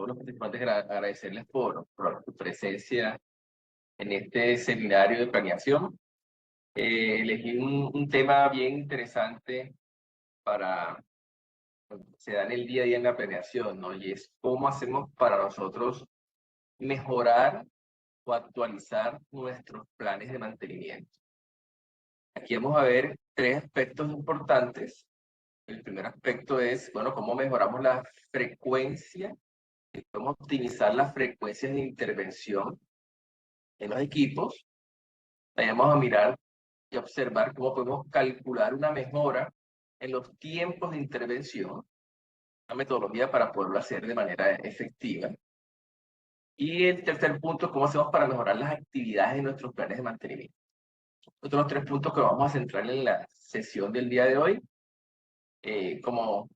todos los participantes, agradecerles por su presencia en este seminario de planeación. Elegí un tema bien interesante para se da en el día a día en la planeación, ¿no? Y es cómo hacemos para nosotros mejorar o actualizar nuestros planes de mantenimiento. Aquí vamos a ver tres aspectos importantes. El primer aspecto es, bueno, cómo mejoramos la frecuencia, cómo optimizar las frecuencias de intervención en los equipos. Ahí vamos a mirar y observar cómo podemos calcular una mejora en los tiempos de intervención, una metodología para poderlo hacer de manera efectiva. Y el tercer punto, cómo hacemos para mejorar las actividades de nuestros planes de mantenimiento. Otros tres puntos que vamos a centrar en la sesión del día de hoy, como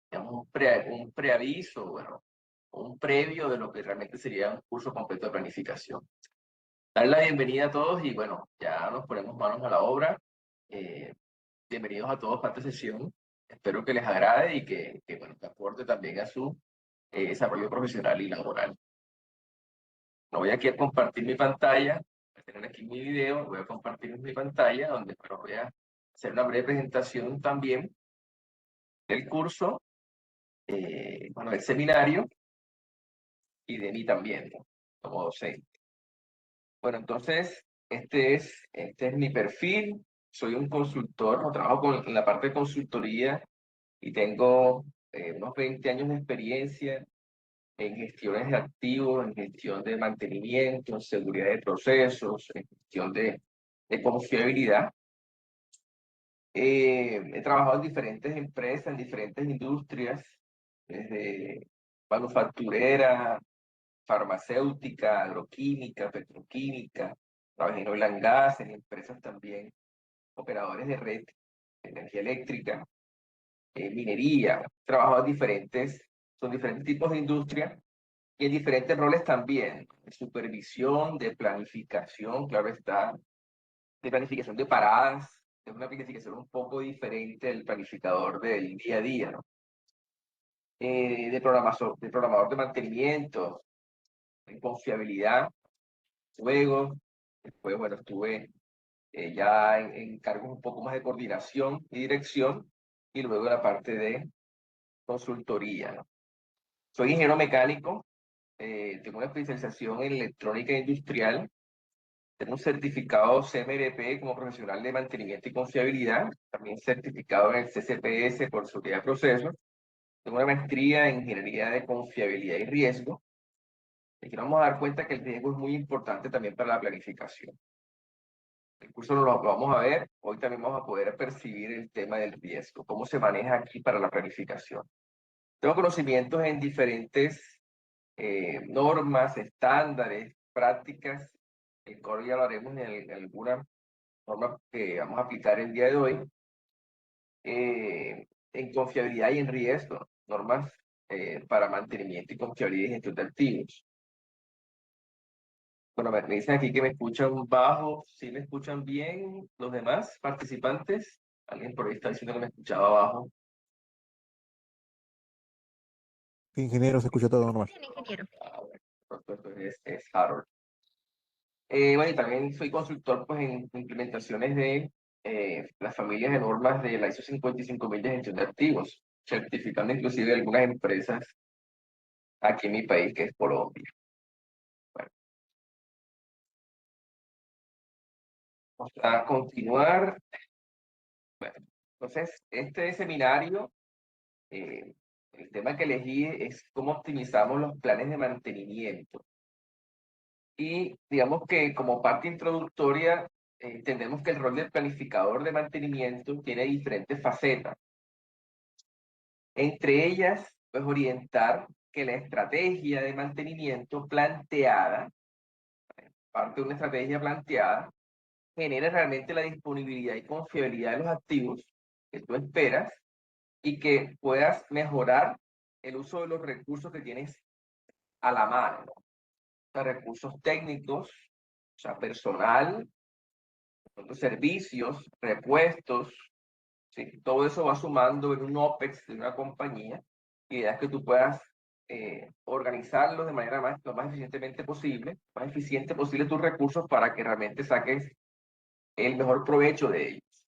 digamos, un preaviso, bueno, un previo de lo que realmente sería un curso completo de planificación. Darle la bienvenida a todos y bueno, ya nos ponemos manos a la obra. Bienvenidos a todos para esta sesión. Espero que les agrade y bueno, que aporte también a su desarrollo profesional y laboral. No voy aquí a compartir mi pantalla, voy a tener aquí mi video, voy a compartir mi pantalla donde bueno, voy a hacer una breve presentación también del curso, bueno, del seminario y de mí también, ¿no? Como docente. Bueno, entonces, este es mi perfil. Soy un consultor, trabajo en la parte de consultoría y tengo unos 20 años de experiencia en gestiones de activos, en gestión de mantenimiento, en seguridad de procesos, en gestión de confiabilidad. He trabajado en diferentes empresas, en diferentes industrias, desde manufacturera, farmacéutica, agroquímica, petroquímica, trabajé en oil and gas, en empresas también, operadores de red, energía eléctrica, minería, he trabajado son diferentes tipos de industria y en diferentes roles también, de supervisión, de planificación, claro está, de planificación de paradas, es una planificación un poco diferente del planificador del día a día, ¿no? De programador de mantenimiento, en confiabilidad, luego, después, bueno, estuve ya en cargos un poco más de coordinación y dirección, y luego la parte de consultoría, ¿no? Soy ingeniero mecánico, tengo una especialización en electrónica industrial, tengo un certificado CMRP como profesional de mantenimiento y confiabilidad, también certificado en el CCPS por seguridad de procesos, tengo una maestría en ingeniería de confiabilidad y riesgo. Aquí nos vamos a dar cuenta que el riesgo es muy importante también para la planificación. El curso lo vamos a ver, hoy también vamos a poder percibir el tema del riesgo, cómo se maneja aquí para la planificación. Tengo conocimientos en diferentes normas, estándares, prácticas, el cual ya lo haremos en alguna norma que vamos a aplicar el día de hoy, en confiabilidad y en riesgo, normas para mantenimiento y confiabilidad y gestión de activos. Bueno, me dicen aquí que me escuchan bajo, ¿sí me escuchan bien los demás participantes? Alguien por ahí está diciendo que me escuchaba bajo. Ingeniero, se escucha todo normal. Bien, ingeniero. Bueno, perfecto, es Harold. Bueno, y también soy consultor pues, en implementaciones de las familias de normas de la ISO 55000 de gestión de activos, certificando inclusive algunas empresas aquí en mi país, que es Colombia. Bueno, vamos a continuar. Bueno, entonces, este seminario, el tema que elegí es cómo optimizamos los planes de mantenimiento. Y digamos que como parte introductoria, entendemos que el rol del planificador de mantenimiento tiene diferentes facetas. Entre ellas, pues orientar que la estrategia de mantenimiento planteada, parte de una estrategia planteada, genere realmente la disponibilidad y confiabilidad de los activos que tú esperas y que puedas mejorar el uso de los recursos que tienes a la mano, ¿no? O sea, recursos técnicos, o sea, personal, otros servicios, repuestos, ¿sí? Todo eso va sumando en un OPEX de una compañía y es que tú puedas organizarlos de manera lo más eficiente posible tus recursos para que realmente saques el mejor provecho de ellos.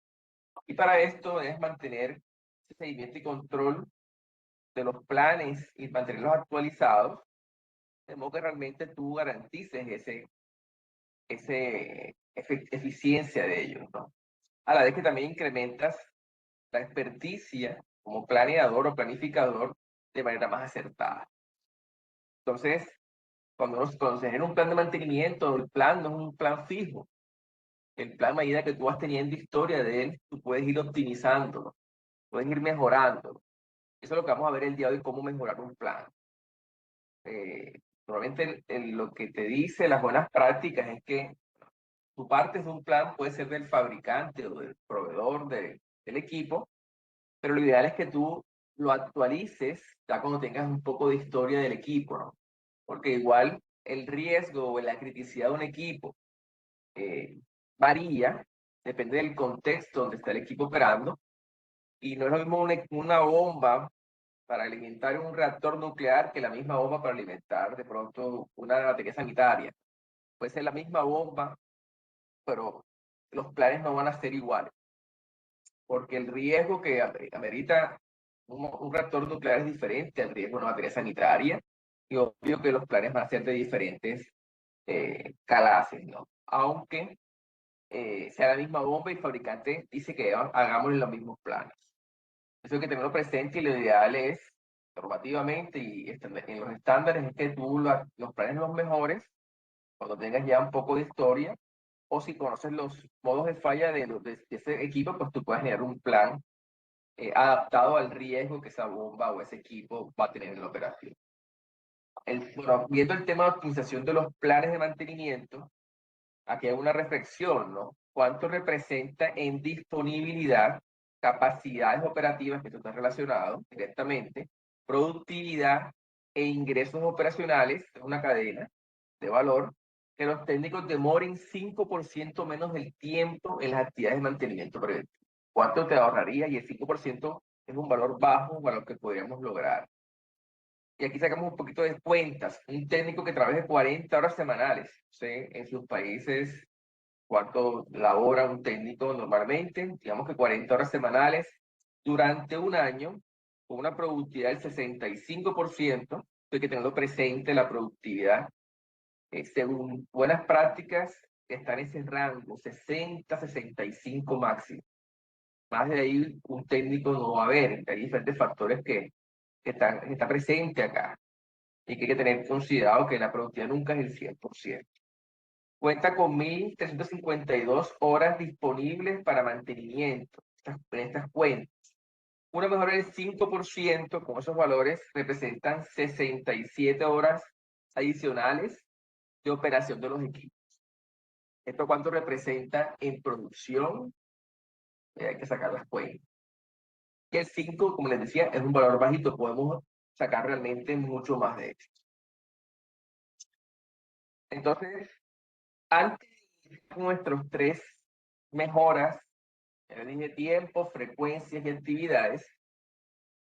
Y para esto es mantener ese seguimiento y control de los planes y mantenerlos actualizados, de modo que realmente tú garantices eficiencia de ellos, ¿no? A la vez que también incrementas la experticia como planeador o planificador de manera más acertada. Entonces, cuando se genera un plan de mantenimiento, el plan no es un plan fijo. El plan, a medida que tú vas teniendo historia de él, tú puedes ir optimizándolo, puedes ir mejorándolo. Eso es lo que vamos a ver el día de hoy, cómo mejorar un plan. Normalmente lo que te dice las buenas prácticas es que tu parte de un plan puede ser del fabricante o del proveedor del equipo, pero lo ideal es que tú lo actualices ya cuando tengas un poco de historia del equipo, ¿no? Porque igual el riesgo o la criticidad de un equipo varía, depende del contexto donde está el equipo operando, y no es lo mismo una bomba para alimentar un reactor nuclear que la misma bomba para alimentar de pronto una batería sanitaria. Puede ser la misma bomba, pero los planes no van a ser iguales, porque el riesgo que amerita un reactor nuclear es diferente al riesgo de una batería sanitaria, y obvio que los planes van a ser de diferentes clases, ¿no? Aunque sea la misma bomba y el fabricante dice que hagamos los mismos planes. Eso hay que tenerlo presente, y lo ideal es, normativamente y en los estándares, es que tú los planes los mejores cuando tengas ya un poco de historia, o si conoces los modos de falla de ese equipo, pues tú puedes generar un plan adaptado al riesgo que esa bomba o ese equipo va a tener en la operación. Bueno, viendo el tema de optimización de los planes de mantenimiento, aquí hay una reflexión, ¿no? ¿Cuánto representa en disponibilidad, capacidades operativas, que esto está relacionado directamente, productividad e ingresos operacionales? Es una cadena de valor, que los técnicos demoren 5% menos del tiempo en las actividades de mantenimiento preventivo. ¿Cuánto te ahorraría? Y el 5% es un valor bajo, un valor que podríamos lograr. Y aquí sacamos un poquito de cuentas. Un técnico que trabaje 40 horas semanales, ¿sí? En sus países, ¿cuánto labora un técnico normalmente? Digamos que 40 horas semanales durante un año, con una productividad del 65%. Hay que tenerlo presente, la productividad, según buenas prácticas, está en ese rango, 60-65 máximo. Más de ahí un técnico no va a haber. Hay diferentes factores que está presente acá, y que hay que tener considerado que la productividad nunca es el 100%. Cuenta con 1.352 horas disponibles para mantenimiento en estas cuentas. Una mejora del 5% con esos valores representan 67 horas adicionales de operación de los equipos. ¿Esto cuánto representa en producción? Hay que sacar las cuentas. Y el 5, como les decía, es un valor bajito, podemos sacar realmente mucho más de esto. Entonces, antes de nuestros 3 mejoras, ya dije tiempo, frecuencias y actividades,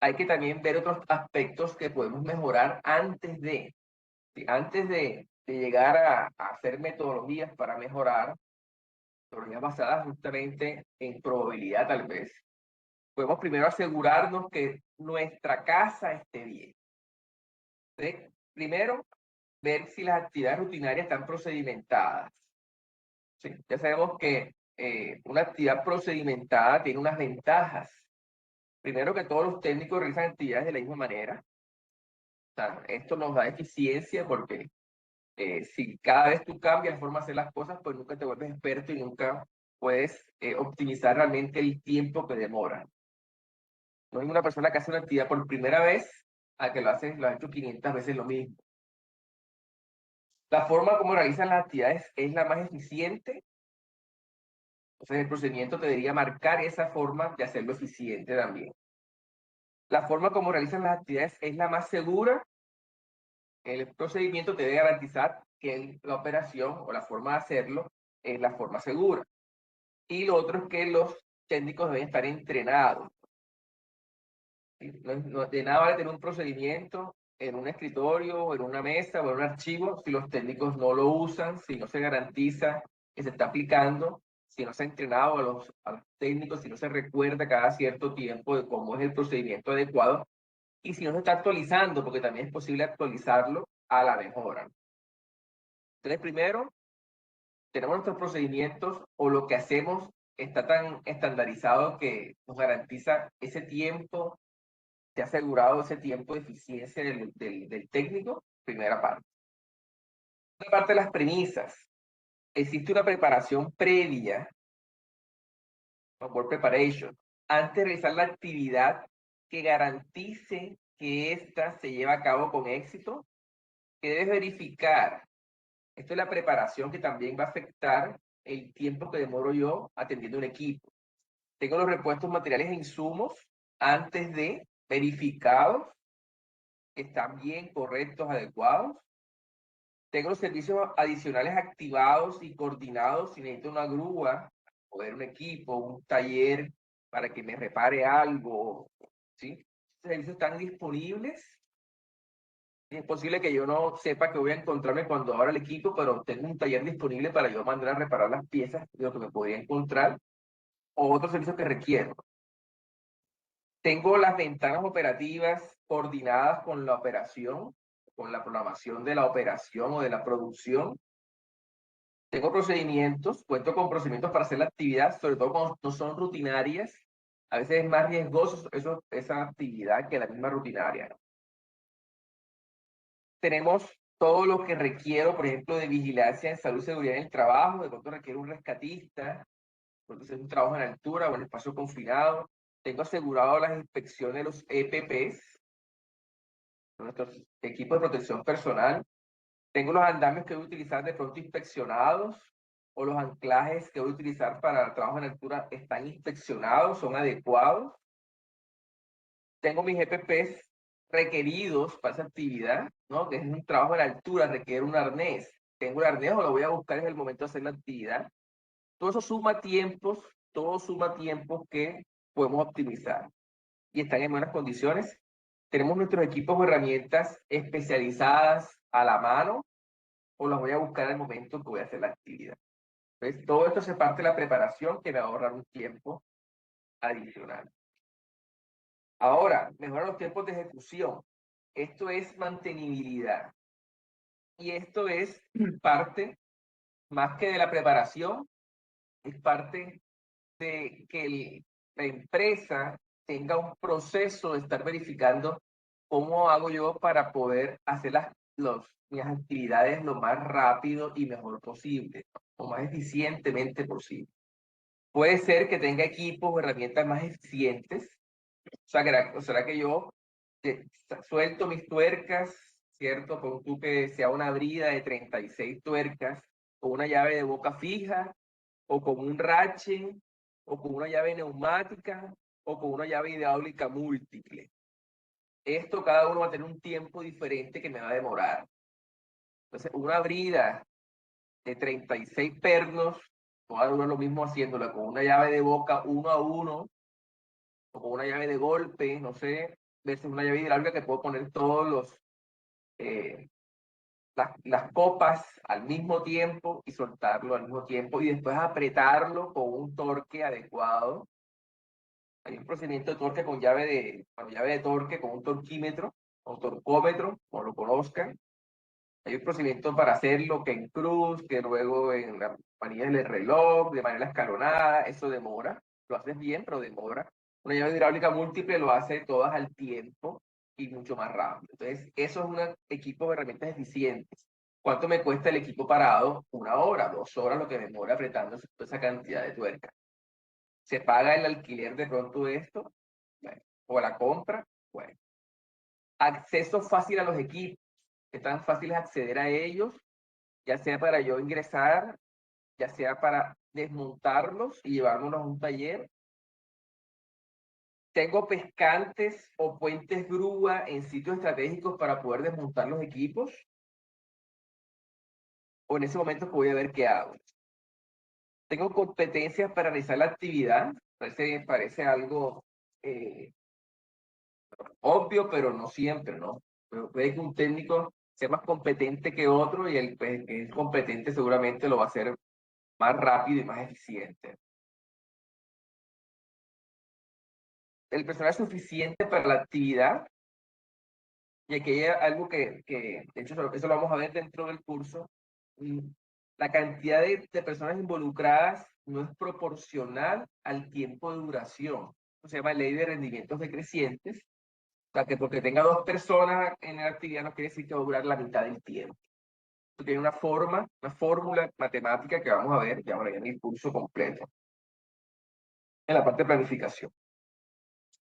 hay que también ver otros aspectos que podemos mejorar antes de, ¿sí? Antes de llegar a hacer metodologías para mejorar, metodologías basadas justamente en probabilidad tal vez. Podemos primero asegurarnos que nuestra casa esté bien. ¿Sí? Primero, ver si las actividades rutinarias están procedimentadas. ¿Sí? Ya sabemos que una actividad procedimentada tiene unas ventajas. Primero, que todos los técnicos realizan actividades de la misma manera. O sea, esto nos da eficiencia, porque si cada vez tú cambias la forma de hacer las cosas, pues nunca te vuelves experto y nunca puedes optimizar realmente el tiempo que demora. No hay una persona que hace una actividad por primera vez a que lo ha hecho 500 veces lo mismo. La forma como realizan las actividades es la más eficiente. Entonces el procedimiento te debería marcar esa forma de hacerlo eficiente también. La forma como realizan las actividades es la más segura. El procedimiento te debe garantizar que la operación o la forma de hacerlo es la forma segura. Y lo otro es que los técnicos deben estar entrenados. ¿Sí? De nada vale tener un procedimiento en un escritorio, en una mesa o en un archivo si los técnicos no lo usan, si no se garantiza que se está aplicando, si no se ha entrenado a los técnicos, si no se recuerda cada cierto tiempo de cómo es el procedimiento adecuado y si no se está actualizando, porque también es posible actualizarlo a la mejora. Entonces, primero, tenemos nuestros procedimientos o lo que hacemos está tan estandarizado que nos garantiza ese tiempo, te ha asegurado ese tiempo de eficiencia del técnico, primera parte. Otra parte de las premisas. Existe una preparación previa, work preparation, antes de realizar la actividad que garantice que ésta se lleva a cabo con éxito, que debes verificar. Esto es la preparación que también va a afectar el tiempo que demoro yo atendiendo un equipo. Tengo los repuestos materiales e insumos antes de verificados, que están bien, correctos, adecuados. Tengo los servicios adicionales activados y coordinados si necesito una grúa, poder un equipo, un taller para que me repare algo, ¿sí? Los servicios están disponibles. Y es posible que yo no sepa que voy a encontrarme cuando abra el equipo, pero tengo un taller disponible para yo mandar a reparar las piezas de lo que me podría encontrar o otros servicios que requiero. Tengo las ventanas operativas coordinadas con la operación, con la programación de la operación o de la producción. Tengo procedimientos, cuento con procedimientos para hacer la actividad, sobre todo cuando no son rutinarias. A veces es más riesgoso esa actividad que la misma rutinaria, ¿no? Tenemos todo lo que requiero, por ejemplo, de vigilancia en salud y seguridad en el trabajo, de pronto requiere un rescatista, porque es un trabajo en altura o en espacio confinado. Tengo asegurado las inspecciones de los EPPs, nuestros equipos de protección personal. Tengo los andamios que voy a utilizar de pronto inspeccionados o los anclajes que voy a utilizar para el trabajo en altura están inspeccionados, son adecuados. Tengo mis EPPs requeridos para esa actividad, ¿no? Que es un trabajo en altura, requiere un arnés. Tengo el arnés o lo voy a buscar en el momento de hacer la actividad. Todo eso suma tiempos, todo suma tiempos que podemos optimizar y están en buenas condiciones. Tenemos nuestros equipos o herramientas especializadas a la mano o las voy a buscar en el momento que voy a hacer la actividad. Entonces, todo esto se parte de la preparación que me va a ahorrar un tiempo adicional. Ahora, mejorar los tiempos de ejecución. Esto es mantenibilidad. Y esto es parte, más que de la preparación, es parte de que la empresa tenga un proceso de estar verificando cómo hago yo para poder hacer mis actividades lo más rápido y mejor posible, lo más eficientemente posible. Puede ser que tenga equipos o herramientas más eficientes, o sea que yo suelto mis tuercas, ¿cierto? Con tú que sea una brida de 36 tuercas, con una llave de boca fija, o con un ratchet, o con una llave neumática, o con una llave hidráulica múltiple. Esto cada uno va a tener un tiempo diferente que me va a demorar. Entonces, una brida de 36 pernos, va a durar lo mismo haciéndola con una llave de boca 1 a 1, o con una llave de golpe, no sé, versus una llave hidráulica que puedo poner eh, las copas al mismo tiempo y soltarlo al mismo tiempo y después apretarlo con un torque adecuado. Hay un procedimiento de torque con llave de torque con un torquímetro o torcómetro, como lo conozcan. Hay un procedimiento para hacerlo que en cruz, que luego en la manilla del reloj, de manera escalonada, eso demora. Lo haces bien, pero demora. Una llave hidráulica múltiple lo hace todas al tiempo y mucho más rápido. Entonces, eso es un equipo de herramientas eficientes. ¿Cuánto me cuesta el equipo parado? 1 hora, 2 horas lo que demora apretando esa cantidad de tuercas. ¿Se paga el alquiler de pronto de esto? Bueno, o la compra, bueno. Acceso fácil a los equipos. ¿Qué tan fácil es acceder a ellos? Ya sea para yo ingresar, ya sea para desmontarlos y llevármelos a un taller. Tengo pescantes o puentes grúa en sitios estratégicos para poder desmontar los equipos. O en ese momento que voy a ver qué hago. Tengo competencias para realizar la actividad. Parece algo obvio, pero no siempre, ¿no? Pero puede que un técnico sea más competente que otro y el pues, que es competente seguramente lo va a hacer más rápido y más eficiente. El personal es suficiente para la actividad, y aquí hay algo de hecho, eso lo vamos a ver dentro del curso. La cantidad de personas involucradas no es proporcional al tiempo de duración. Eso se llama ley de rendimientos decrecientes. O sea, que porque tenga 2 personas en la actividad no quiere decir que va a durar la mitad del tiempo. Esto tiene una fórmula matemática que vamos a ver ya ahora en el curso completo, en la parte de planificación.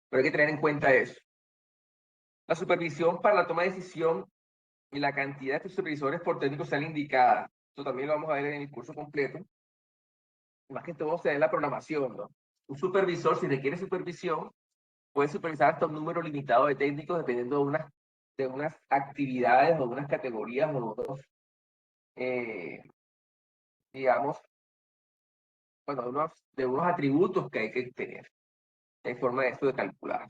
Pero hay que tener en cuenta eso. La supervisión para la toma de decisión y la cantidad de supervisores por técnico sean indicadas. Esto también lo vamos a ver en el curso completo. Más que todo se da en la programación, ¿no? Un supervisor, si requiere supervisión, puede supervisar hasta un número limitado de técnicos dependiendo de unas actividades o de unas categorías o de unos, digamos, bueno, de unos atributos que hay que tener. Hay forma de esto de calcular.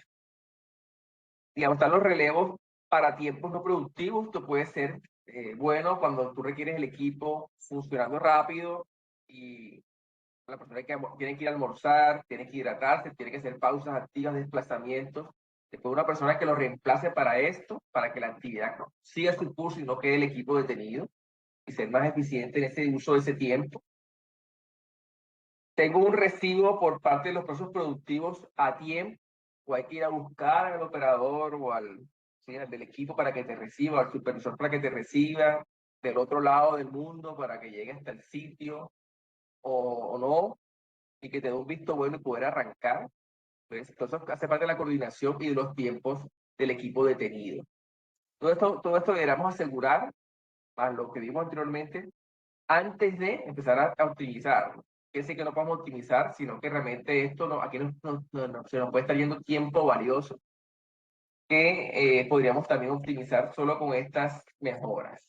Digamos, están los relevos para tiempos no productivos. Esto puede ser bueno cuando tú requieres el equipo funcionando rápido y la persona tiene que ir a almorzar, tiene que hidratarse, tiene que hacer pausas activas, desplazamientos. Después una persona que lo reemplace para esto, para que la actividad no siga su curso y no quede el equipo detenido y ser más eficiente en ese uso de ese tiempo. Tengo un recibo por parte de los procesos productivos a tiempo, o hay que ir a buscar al operador o al del equipo para que te reciba, al supervisor para que te reciba, del otro lado del mundo para que llegue hasta el sitio, o no, y que te dé un visto bueno y poder arrancar. Pues, entonces hace parte de la coordinación y de los tiempos del equipo detenido. Todo esto deberíamos asegurar, más lo que vimos anteriormente, antes de empezar a optimizar. Que sí que no podemos optimizar, sino que realmente esto no, aquí se nos puede estar yendo tiempo valioso que podríamos también optimizar solo con estas mejoras.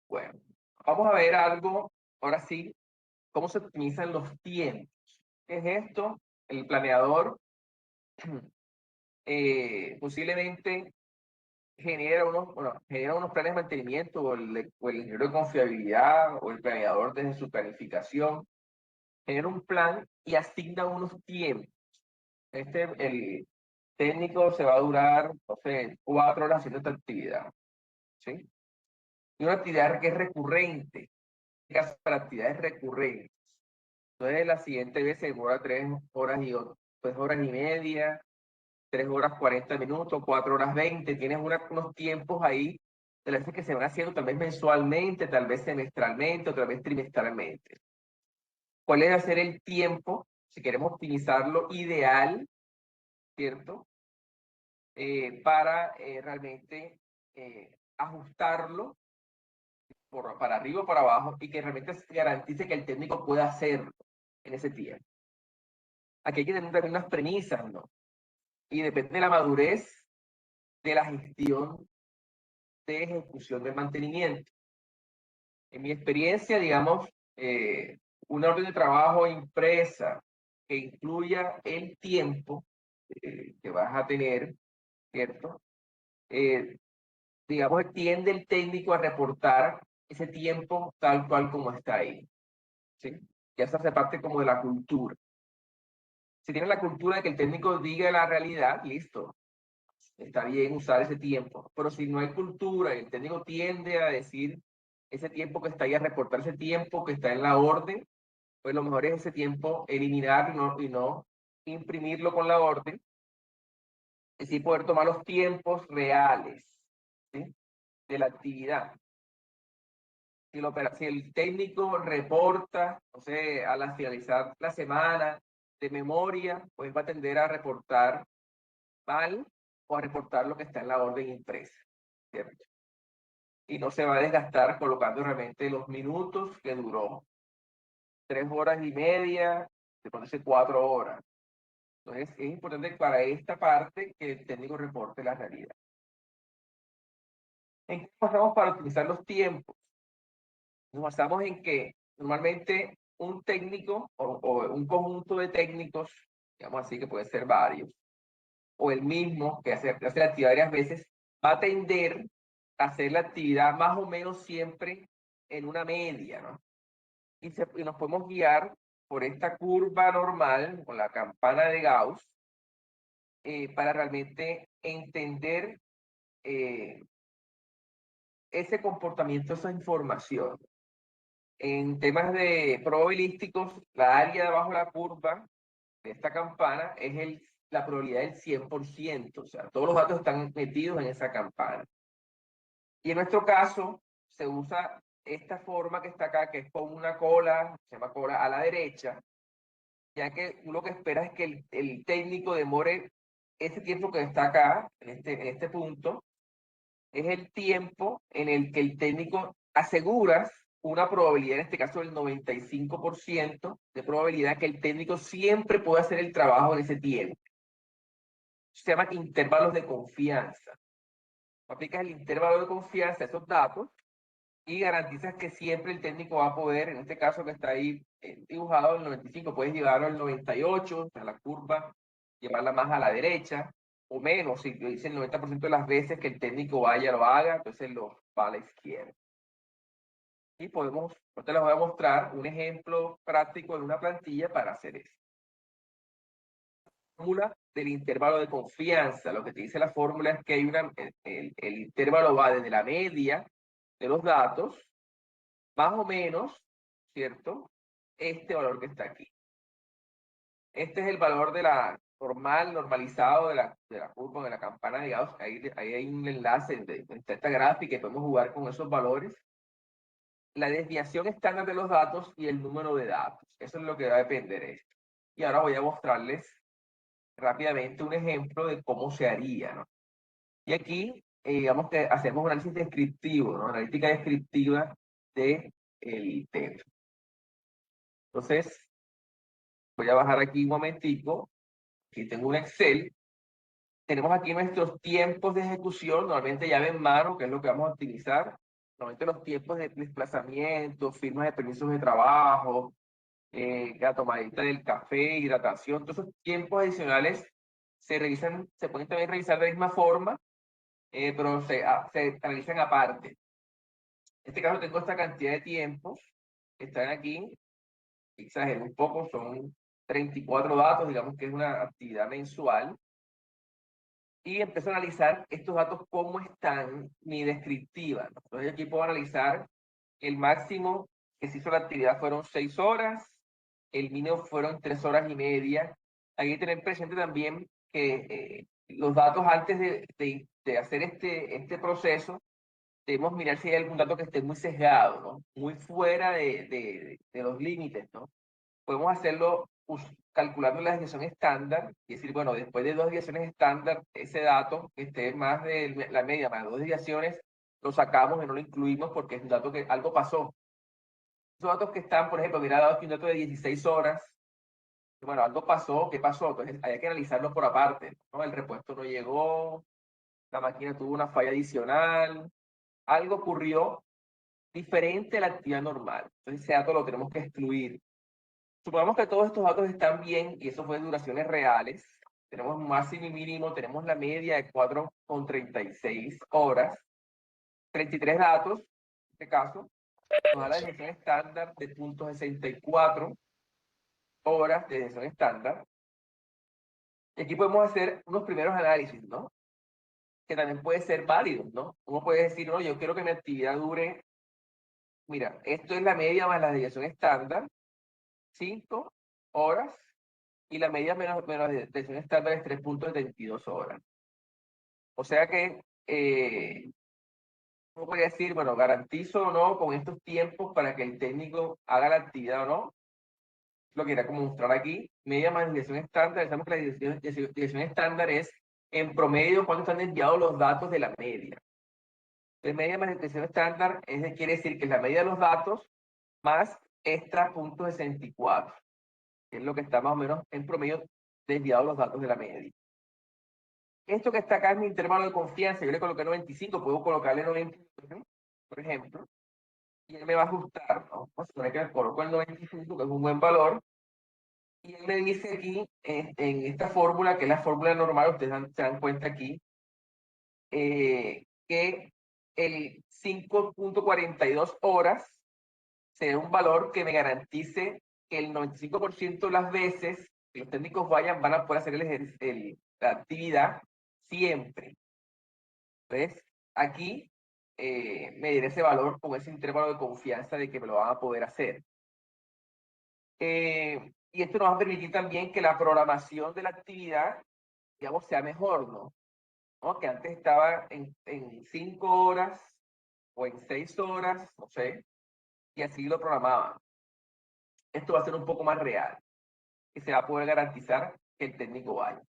Bueno, vamos a ver algo, ahora sí, cómo se optimizan los tiempos. ¿Qué es esto? El planeador posiblemente genera unos planes de mantenimiento o el ingeniero de confiabilidad o el planeador desde su planificación genera un plan y asigna unos tiempos. El técnico se va a durar, no sé, 4 horas haciendo esta actividad, ¿sí? Y una actividad que es recurrente, en este caso para actividades recurrentes. Entonces la siguiente vez se demora 3 horas y media, 3 horas 40 minutos, 4 horas 20. Tienes unos tiempos ahí de las veces que se van haciendo tal vez mensualmente, tal vez semestralmente, o tal vez trimestralmente. ¿Cuál debe ser el tiempo, si queremos optimizarlo, ideal, ¿cierto? Para realmente ajustarlo para arriba o para abajo y que realmente se garantice que el técnico pueda hacerlo en ese tiempo. Aquí hay que tener también unas premisas, ¿no? Y depende de la madurez de la gestión de ejecución del mantenimiento. En mi experiencia, digamos, una orden de trabajo impresa que incluya el tiempo que vas a tener, ¿cierto? Digamos, tiende el técnico a reportar ese tiempo tal cual como está ahí, ¿sí? Ya se hace parte como de la cultura. Si tienes la cultura de que el técnico diga la realidad, listo, está bien usar ese tiempo. Pero si no hay cultura y el técnico tiende a decir ese tiempo que está ahí, a reportar ese tiempo que está en la orden, pues lo mejor es ese tiempo eliminar y no imprimirlo con la orden, y sí poder tomar los tiempos reales, ¿sí? De la actividad. Si el técnico reporta, no sé, al finalizar la semana de memoria, pues va a tender a reportar mal o a reportar lo que está en la orden impresa, ¿cierto? Y no se va a desgastar colocando realmente los minutos que duró 3 horas y media, de ponerse 4 horas. Entonces es importante para esta parte que el técnico reporte la realidad. ¿En qué pasamos para optimizar los tiempos? Nos basamos en que normalmente un técnico o un conjunto de técnicos, digamos así, que puede ser varios, o el mismo, que hace la actividad varias veces, va a tender a hacer la actividad más o menos siempre en una media, ¿no? Y nos podemos guiar por esta curva normal, con la campana de Gauss, para realmente entender ese comportamiento, esa información. En temas de probabilísticos, la área de abajo de la curva de esta campana es la probabilidad del 100%, o sea, todos los datos están metidos en esa campana. Y en nuestro caso, se usa esta forma que está acá, que es con una cola, se llama cola a la derecha, ya que lo que espera es que el técnico demore ese tiempo que está acá, en este punto, es el tiempo en el que el técnico asegura una probabilidad, en este caso del 95% de probabilidad, que el técnico siempre puede hacer el trabajo en ese tiempo. Se llaman intervalos de confianza. Aplicas el intervalo de confianza a esos datos y garantizas que siempre el técnico va a poder, en este caso que está ahí dibujado, el 95, puedes llevarlo al 98, a la curva, llevarla más a la derecha, o menos, si dice el 90% de las veces que el técnico vaya, lo haga, entonces lo va a la izquierda. Y podemos, ahorita les voy a mostrar un ejemplo práctico en una plantilla para hacer eso. Fórmula del intervalo de confianza. Lo que te dice la fórmula es que hay el intervalo va desde la media de los datos, más o menos, ¿cierto? Este valor que está aquí. Este es el valor de la normalizado de la curva, de la campana de Gauss. Ahí hay un enlace de esta gráfica y podemos jugar con esos valores. La desviación estándar de los datos y el número de datos. Eso es lo que va a depender esto. Y ahora voy a mostrarles rápidamente un ejemplo de cómo se haría, ¿no? Y aquí, digamos que hacemos un análisis descriptivo, ¿no? Analítica descriptiva del tema. Entonces, voy a bajar aquí un momentico. Aquí tengo un Excel. Tenemos aquí nuestros tiempos de ejecución, normalmente llave en mano, que es lo que vamos a utilizar. Normalmente los tiempos de desplazamiento, firmas de permisos de trabajo, la tomadita del café, hidratación, todos esos tiempos adicionales se revisan, se pueden también revisar de la misma forma, pero se analizan aparte. En este caso tengo esta cantidad de tiempos que están aquí, exagero un poco, son 34 datos, digamos que es una actividad mensual, y empiezo a analizar estos datos cómo están, mi descriptiva, ¿no? Entonces aquí puedo analizar el máximo que se hizo la actividad fueron 6 horas, el mínimo fueron 3 horas y media. Hay que tener presente también que los datos antes de hacer este proceso, debemos mirar si hay algún dato que esté muy sesgado, ¿no? Muy fuera de los límites, ¿no? Podemos hacerlo calculando la desviación estándar y decir, bueno, después de 2 desviaciones estándar, ese dato que esté más de la media, más 2 desviaciones, lo sacamos y no lo incluimos porque es un dato que algo pasó. Esos datos que están, por ejemplo, mira, dado aquí un dato de 16 horas, bueno, algo pasó, ¿qué pasó? Entonces hay que analizarlo por aparte, ¿no? El repuesto no llegó, la máquina tuvo una falla adicional, algo ocurrió diferente a la actividad normal. Entonces ese dato lo tenemos que excluir. Supongamos que todos estos datos están bien y eso fue de duraciones reales. Tenemos máximo y mínimo, tenemos la media de 4,36 horas, 33 datos, en este caso, nos da la desviación estándar de 0,64 horas de desviación estándar. Y aquí podemos hacer unos primeros análisis, ¿no? Que también puede ser válido, ¿no? Uno puede decir, no, yo quiero que mi actividad dure, mira, esto es la media más la desviación estándar, 5 horas, y la media menos la desviación estándar es 3,72 horas. O sea que uno puede decir, bueno, garantizo o no con estos tiempos para que el técnico haga la actividad o no. Lo que era como mostrar aquí, media más desviación estándar. Sabemos que la desviación estándar es en promedio cuánto están desviados los datos de la media. La media más desviación estándar quiere decir que es la media de los datos más extra 0,64, que es lo que está más o menos en promedio desviados los datos de la media. Esto que está acá es mi intervalo de confianza. Yo le coloqué 95, puedo colocarle 90, por ejemplo, y él me va a ajustar, ¿no? Vamos a suponer que le coloco el 95, que es un buen valor, Y él me dice aquí, en esta fórmula, que es la fórmula normal, ustedes se dan cuenta aquí, que el 5.42 horas sea un valor que me garantice que el 95% de las veces que los técnicos van a poder hacer la actividad siempre. Entonces, aquí me diré ese valor con ese intervalo de confianza de que me lo van a poder hacer. Y esto nos va a permitir también que la programación de la actividad, digamos, sea mejor, ¿no? Que antes estaba en 5 horas o en 6 horas, no sé, y así lo programaban. Esto va a ser un poco más real, que se va a poder garantizar que el técnico vaya.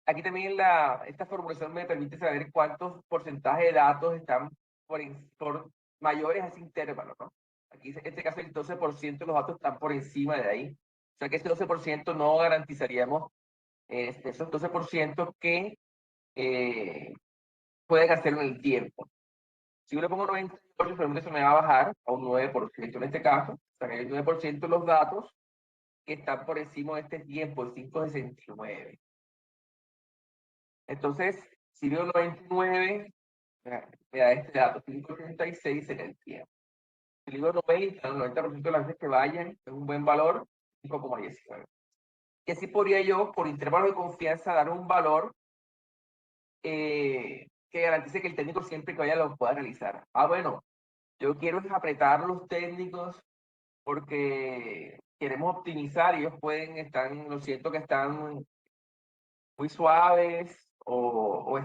Aquí también esta formulación me permite saber cuántos porcentajes de datos están por mayores a ese intervalo, ¿no? Aquí en este caso el 12% de los datos están por encima de ahí. O sea que ese 12% no garantizaríamos esos 12% que pueden hacerlo en el tiempo. Si yo le pongo 98, seguramente se me va a bajar a un 9% en este caso. O sea que el 9% de los datos que están por encima de este tiempo, el 569. Entonces, si veo 99, me da este dato, 586 sería el tiempo. Si digo 90, el 90% de las veces que vayan, es un buen valor, 5,19. Y así podría yo, por intervalo de confianza, dar un valor que garantice que el técnico siempre que vaya lo pueda realizar. Ah, bueno, yo quiero apretar los técnicos porque queremos optimizar y ellos pueden estar, lo siento que están muy suaves o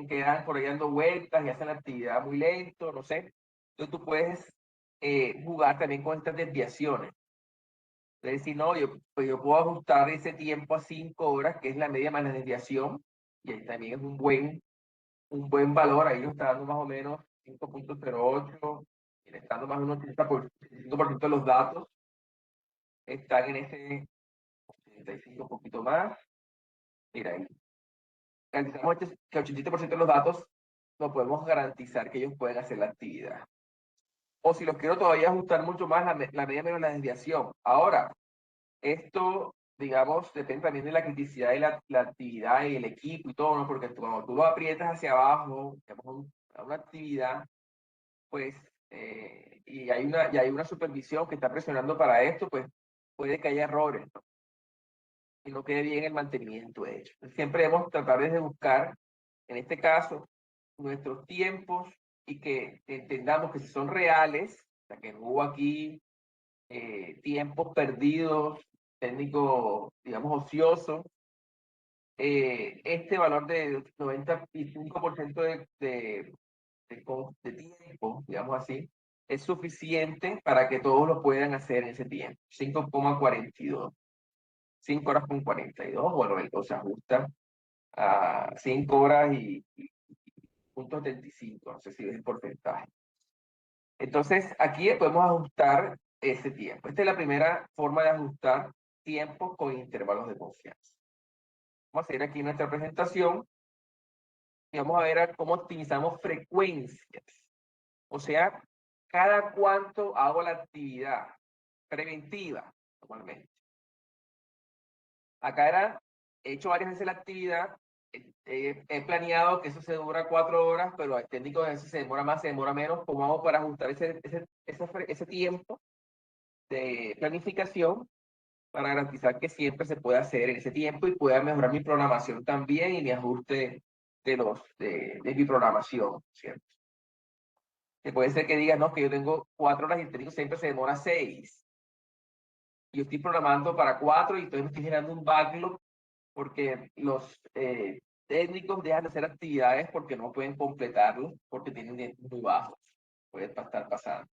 quedan por ahí dando vueltas y hacen la actividad muy lento, no sé. Entonces tú puedes jugar también con estas desviaciones. Es decir, no, pues yo puedo ajustar ese tiempo a 5 horas, que es la media más la desviación, y ahí también es un buen valor, ahí nos está dando más o menos 5,08, y le está dando más de un 85% de los datos están en ese 85, un poquito más. Mira, ahí garantizamos que el 87% de los datos no podemos garantizar que ellos pueden hacer la actividad. O si los quiero todavía ajustar mucho más, la media menos la desviación. Ahora, esto, digamos, depende también de la criticidad de la actividad y el equipo y todo, ¿no? Porque cuando tú lo aprietas hacia abajo, digamos, a una actividad, pues, y hay una supervisión que está presionando para esto, pues puede que haya errores, ¿no? Y no quede bien el mantenimiento hecho. Siempre debemos tratar de buscar, en este caso, nuestros tiempos y que entendamos que si son reales, o sea, que no hubo aquí tiempos perdidos, técnicos, digamos, ociosos, este valor de 95% de tiempo, digamos así, es suficiente para que todos lo puedan hacer en ese tiempo, 5,42. 5 horas con 42, bueno, o se ajusta a 5 horas y 0,75, no sé si es el porcentaje. Entonces, aquí podemos ajustar ese tiempo. Esta es la primera forma de ajustar tiempos con intervalos de confianza. Vamos a seguir aquí nuestra presentación y vamos a ver cómo optimizamos frecuencias. O sea, cada cuánto hago la actividad preventiva, normalmente. Acá he hecho varias veces la actividad, he planeado que eso se dura 4 horas, pero el técnico a veces se demora más, se demora menos. ¿Cómo hago para ajustar ese tiempo de planificación para garantizar que siempre se pueda hacer en ese tiempo y pueda mejorar mi programación también y mi ajuste de mi programación, ¿cierto? Que puede ser que digas, no, que yo tengo 4 horas y el técnico siempre se demora 6. Yo estoy programando para 4 y entonces me estoy generando un backlog porque los técnicos dejan de hacer actividades porque no pueden completarlo, porque tienen tiempos muy bajos. Puede estar pasando.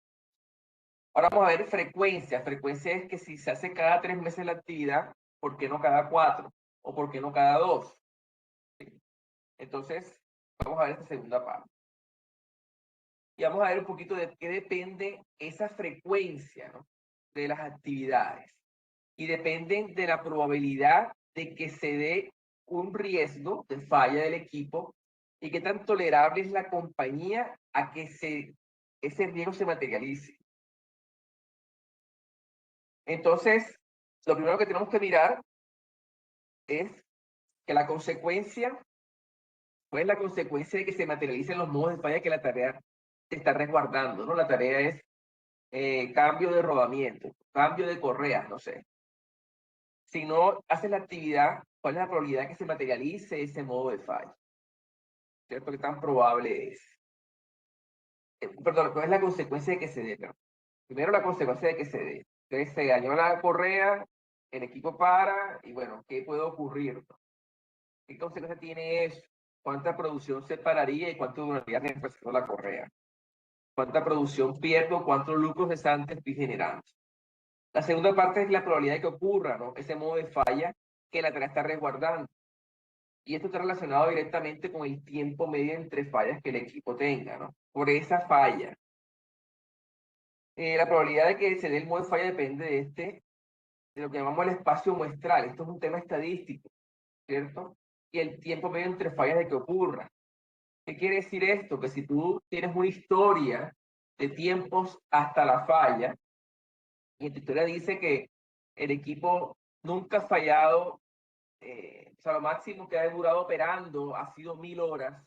Ahora vamos a ver frecuencia. Frecuencia es que si se hace cada 3 meses la actividad, ¿por qué no cada 4? ¿O por qué no cada 2? ¿Sí? Entonces, vamos a ver esta segunda parte. Y vamos a ver un poquito de qué depende esa frecuencia, ¿no?, de las actividades. Y dependen de la probabilidad de que se dé un riesgo de falla del equipo y qué tan tolerable es la compañía a que ese riesgo se materialice. Entonces, lo primero que tenemos que mirar es que la consecuencia, ¿cuál es la consecuencia de que se materialicen los modos de falla que la tarea se está resguardando, ¿no? La tarea es cambio de rodamiento, cambio de correas, no sé. Si no haces la actividad, ¿cuál es la probabilidad de que se materialice ese modo de falla? ¿Cierto? ¿Qué tan probable es? Perdón, ¿cuál es la consecuencia de que se dé? Primero la consecuencia de que se dé. Entonces se dañó la correa, el equipo para, y bueno, ¿qué puede ocurrir? ¿Qué consecuencia tiene eso? ¿Cuánta producción se pararía y cuánto duraría reemplazando la correa? ¿Cuánta producción pierdo? ¿Cuántos lucros cesantes estoy generando? La segunda parte es la probabilidad de que ocurra, ¿no? Ese modo de falla que la tarea está resguardando. Y esto está relacionado directamente con el tiempo medio entre fallas que el equipo tenga, ¿no? Por esa falla. La probabilidad de que se dé el modo de falla depende de lo que llamamos el espacio muestral. Esto es un tema estadístico, ¿cierto? Y el tiempo medio entre fallas de que ocurra. ¿Qué quiere decir esto? Que si tú tienes una historia de tiempos hasta la falla, y en tu historia dice que el equipo nunca ha fallado, o sea, lo máximo que ha durado operando ha sido 1000 horas,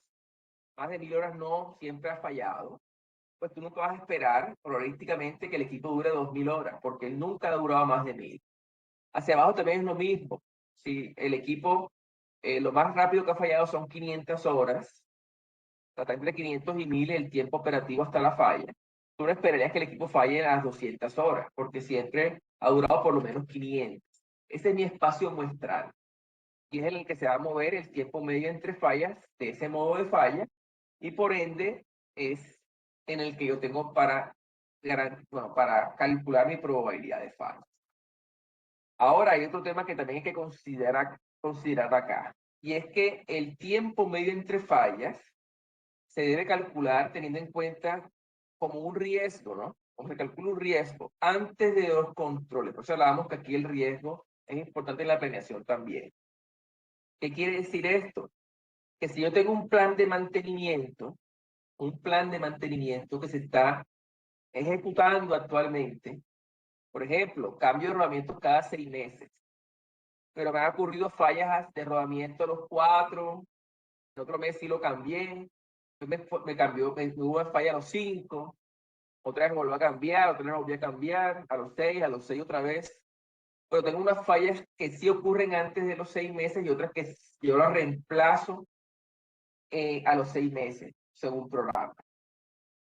más de 1000 horas no, siempre ha fallado, pues tú nunca vas a esperar probabilísticamente que el equipo dure 2000 horas, porque él nunca ha durado más de 1000. Hacia abajo también es lo mismo. Si el equipo, lo más rápido que ha fallado son 500 horas, o sea, entre 500 y 1000 el tiempo operativo hasta la falla, tú no esperarías que el equipo falle a las 200 horas, porque siempre ha durado por lo menos 500. Ese es mi espacio muestral, y es en el que se va a mover el tiempo medio entre fallas de ese modo de falla, y por ende es en el que yo tengo bueno, para calcular mi probabilidad de falla. Ahora hay otro tema que también hay que considerar acá, y es que el tiempo medio entre fallas se debe calcular teniendo en cuenta como un riesgo, ¿no? Como se calcula un riesgo antes de los controles. Por eso hablábamos que aquí el riesgo es importante en la planeación también. ¿Qué quiere decir esto? Que si yo tengo un plan de mantenimiento que se está ejecutando actualmente, por ejemplo, cambio de rodamiento cada 6 meses, pero me han ocurrido fallas de rodamiento a los 4, el otro mes sí lo cambié, me cambió, me hubo una falla a los 5, otra vez me volvió a cambiar, otra vez me volvió a cambiar, a los 6 otra vez. Pero tengo unas fallas que sí ocurren antes de los 6 meses y otras que yo las reemplazo a los 6 meses, según programa.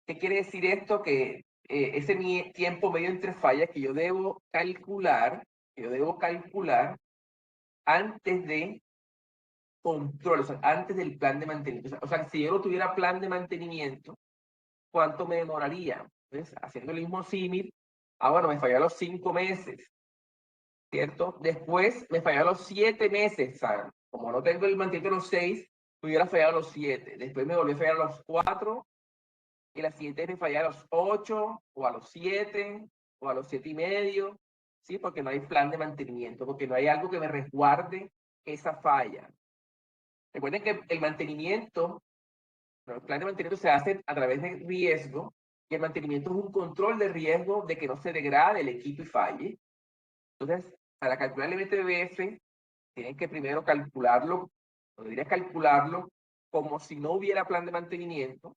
¿Qué quiere decir esto? Que ese tiempo medio entre fallas que yo debo calcular, antes de control, o sea, antes del plan de mantenimiento. O sea, si yo no tuviera plan de mantenimiento, ¿cuánto me demoraría? Entonces, haciendo el mismo símil, bueno, me falló a los 5 meses, ¿cierto? Después me falló a los 7 meses, ¿saben? Como no tengo el mantenimiento a los 6, me hubiera fallado a los 7. Después me volvió a fallar a los 4, y la siguiente me falló a los 8, o a los 7, o a los 7 y medio, ¿sí? Porque no hay plan de mantenimiento, porque no hay algo que me resguarde esa falla. Recuerden que el mantenimiento, el plan de mantenimiento se hace a través de riesgo, y el mantenimiento es un control de riesgo de que no se degrade el equipo y falle. Entonces, para calcular el MTBF, tienen que primero calcularlo, podrías calcularlo como si no hubiera plan de mantenimiento,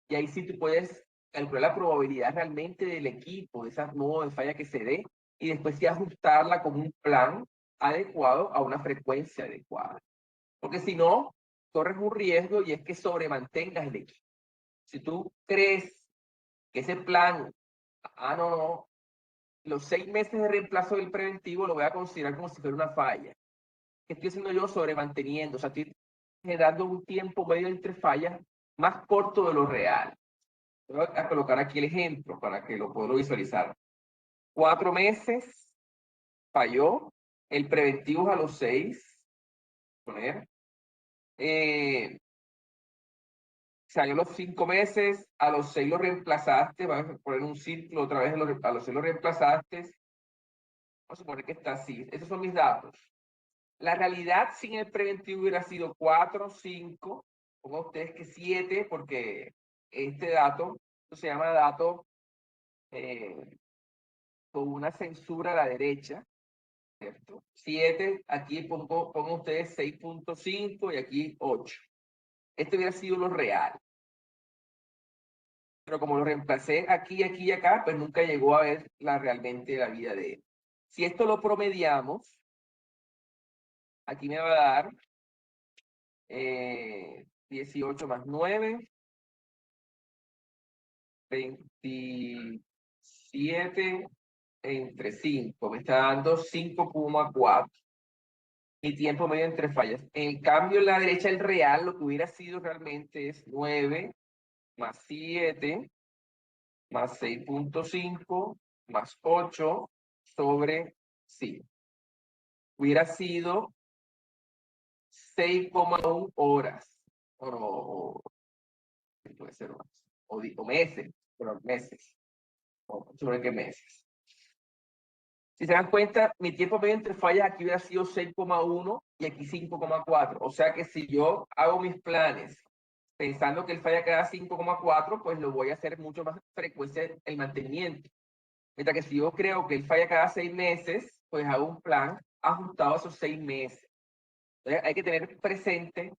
y ahí sí tú puedes calcular la probabilidad realmente del equipo, de ese modo de falla que se dé, y después sí ajustarla como un plan adecuado a una frecuencia adecuada. Porque si no, corres un riesgo, y es que sobremantengas el equipo. Si tú crees que ese plan, no, los 6 meses de reemplazo del preventivo lo voy a considerar como si fuera una falla. ¿Qué estoy haciendo yo? Sobremanteniendo, o sea, estoy generando un tiempo medio entre fallas más corto de lo real. Voy a colocar aquí el ejemplo para que lo puedo visualizar. 4 meses, falló, el preventivo es a los 6, poner, salió los 5 meses, a los 6 lo reemplazaste, vamos a poner un círculo otra vez, a los 6 lo reemplazaste, vamos a suponer que está así, esos son mis datos. La realidad sin el preventivo hubiera sido 4, 5, pongan ustedes que 7, porque este dato se llama dato con una censura a la derecha, ¿cierto? 7, aquí pongan ustedes 6.5 y aquí 8. Este hubiera sido lo real. Pero como lo reemplacé aquí, aquí y acá, pues nunca llegó a ver realmente la vida de él. Si esto lo promediamos, aquí me va a dar 18 más 9, 27 entre 5. Me está dando 5,4. Mi tiempo medio entre fallas. En cambio, en la derecha, el real, lo que hubiera sido realmente es 9 más 7 más 6.5 más 8 sobre 5. Hubiera sido 6,1 horas. O puede ser más. O meses. Pero meses. ¿Sobre qué meses? Si se dan cuenta, mi tiempo medio entre fallas aquí hubiera sido 6,1 y aquí 5,4. O sea que si yo hago mis planes pensando que él falla cada 5,4, pues lo voy a hacer mucho más frecuencia el mantenimiento. Mientras que si yo creo que él falla cada 6 meses, pues hago un plan ajustado a esos 6 meses. Entonces hay que tener presente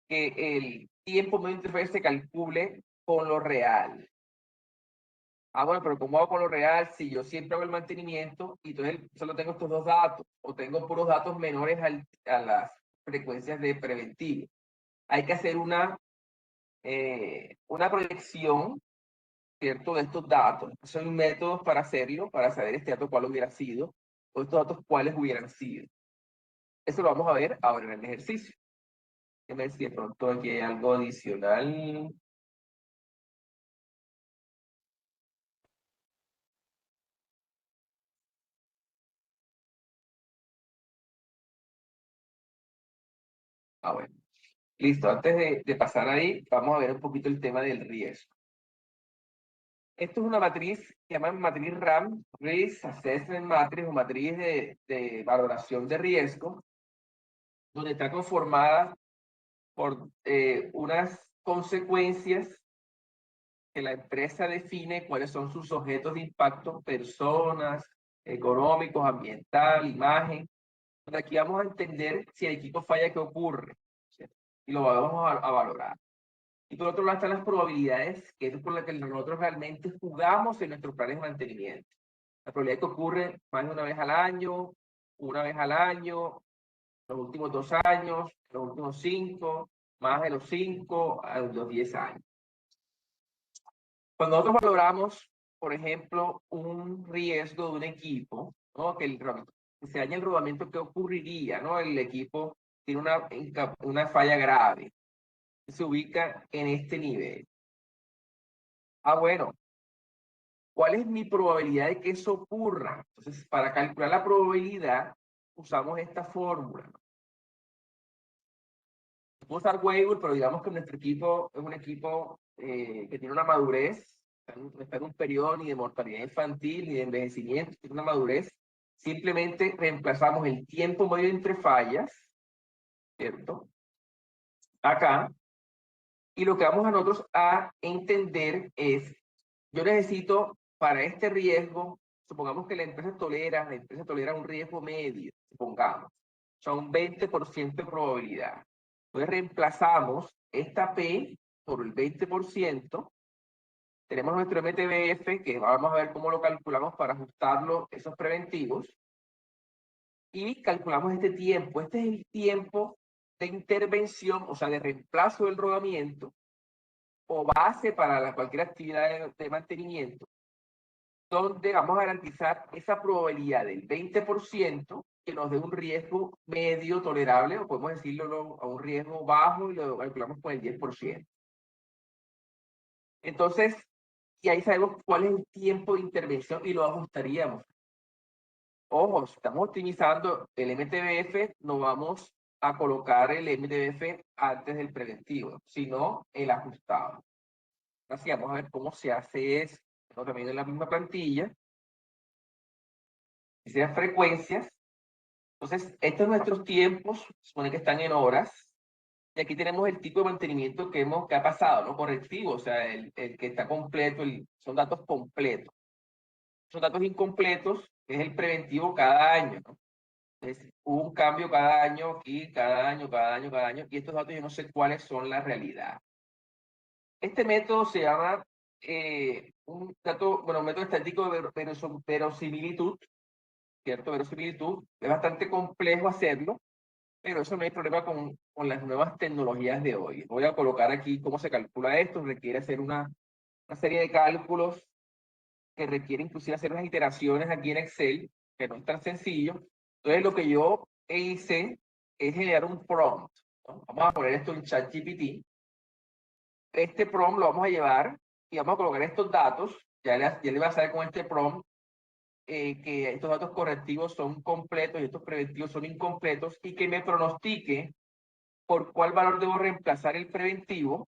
que el tiempo medio entre fallas se calcule con lo real. Bueno, pero ¿cómo hago con lo real si yo siempre hago el mantenimiento y entonces solo tengo estos dos datos o tengo puros datos menores a las frecuencias de preventivo? Hay que hacer una proyección, ¿cierto?, de estos datos. Son métodos para hacerlo, para saber este dato cuál hubiera sido o estos datos cuáles hubieran sido. Eso lo vamos a ver ahora en el ejercicio. Déjame ver si de pronto aquí hay algo adicional. Bueno. Listo, antes de pasar ahí, vamos a ver un poquito el tema del riesgo. Esto es una matriz que llaman matriz RAM, Risk Assessment Matrix, o matriz de valoración de riesgo, donde está conformada por unas consecuencias que la empresa define cuáles son sus objetos de impacto, personas, económicos, ambiental, imagen. Donde aquí vamos a entender si el equipo falla, qué ocurre, ¿cierto? Y lo vamos a valorar. Y por otro lado están las probabilidades, que es por la que nosotros realmente jugamos en nuestros planes de mantenimiento. La probabilidad que ocurre más de una vez al año, los últimos 2 años, los últimos 5, más de los 5 a los 10 años. Cuando nosotros valoramos, por ejemplo, un riesgo de un equipo, ¿no?, que se daña el rodamiento, ¿qué ocurriría? ¿No? El equipo tiene una falla grave, se ubica en este nivel. Bueno, ¿cuál es mi probabilidad de que eso ocurra? Entonces, para calcular la probabilidad, usamos esta fórmula. Puedo usar Weibull, pero digamos que nuestro equipo es un equipo que tiene una madurez, no está en un periodo ni de mortalidad infantil ni de envejecimiento, tiene una madurez. Simplemente reemplazamos el tiempo medio entre fallas, ¿cierto?, acá, y lo que vamos a nosotros a entender es, yo necesito para este riesgo, supongamos que la empresa tolera un riesgo medio, supongamos, o sea, un 20% de probabilidad. Entonces reemplazamos esta P por el 20%, tenemos nuestro MTBF, que vamos a ver cómo lo calculamos para ajustarlo, esos preventivos, y calculamos este tiempo. Este es el tiempo de intervención, o sea, de reemplazo del rodamiento, o base para cualquier actividad de mantenimiento, donde vamos a garantizar esa probabilidad del 20% que nos dé un riesgo medio tolerable, o podemos decirlo a un riesgo bajo y lo calculamos con el 10%. Entonces, y ahí sabemos cuál es el tiempo de intervención y lo ajustaríamos. Ojo, si estamos optimizando el MTBF, no vamos a colocar el MTBF antes del preventivo, sino el ajustado. Así vamos a ver cómo se hace eso, ¿no?, también en la misma plantilla. Sean frecuencias. Entonces, estos nuestros tiempos, se supone que están en horas, y aquí tenemos el tipo de mantenimiento que ha pasado, ¿no? Correctivo, o sea, el que está completo, son datos completos. Son datos incompletos, que es el preventivo cada año, ¿no? Hubo un cambio cada año aquí, cada año, cada año, cada año, y estos datos yo no sé cuáles son la realidad. Este método se llama un método estadístico de verosimilitud, ¿cierto? Verosimilitud. Es bastante complejo hacerlo, pero eso no hay problema con las nuevas tecnologías de hoy. Voy a colocar aquí cómo se calcula esto. Requiere hacer una serie de cálculos que requiere inclusive hacer unas iteraciones aquí en Excel, que no es tan sencillo. Entonces, lo que yo hice es generar un prompt, ¿no? Vamos a poner esto en ChatGPT. Este prompt lo vamos a llevar y vamos a colocar estos datos. Ya le va a saber con este prompt que estos datos correctivos son completos y estos preventivos son incompletos, y que me pronostique por cuál valor debo reemplazar el preventivo.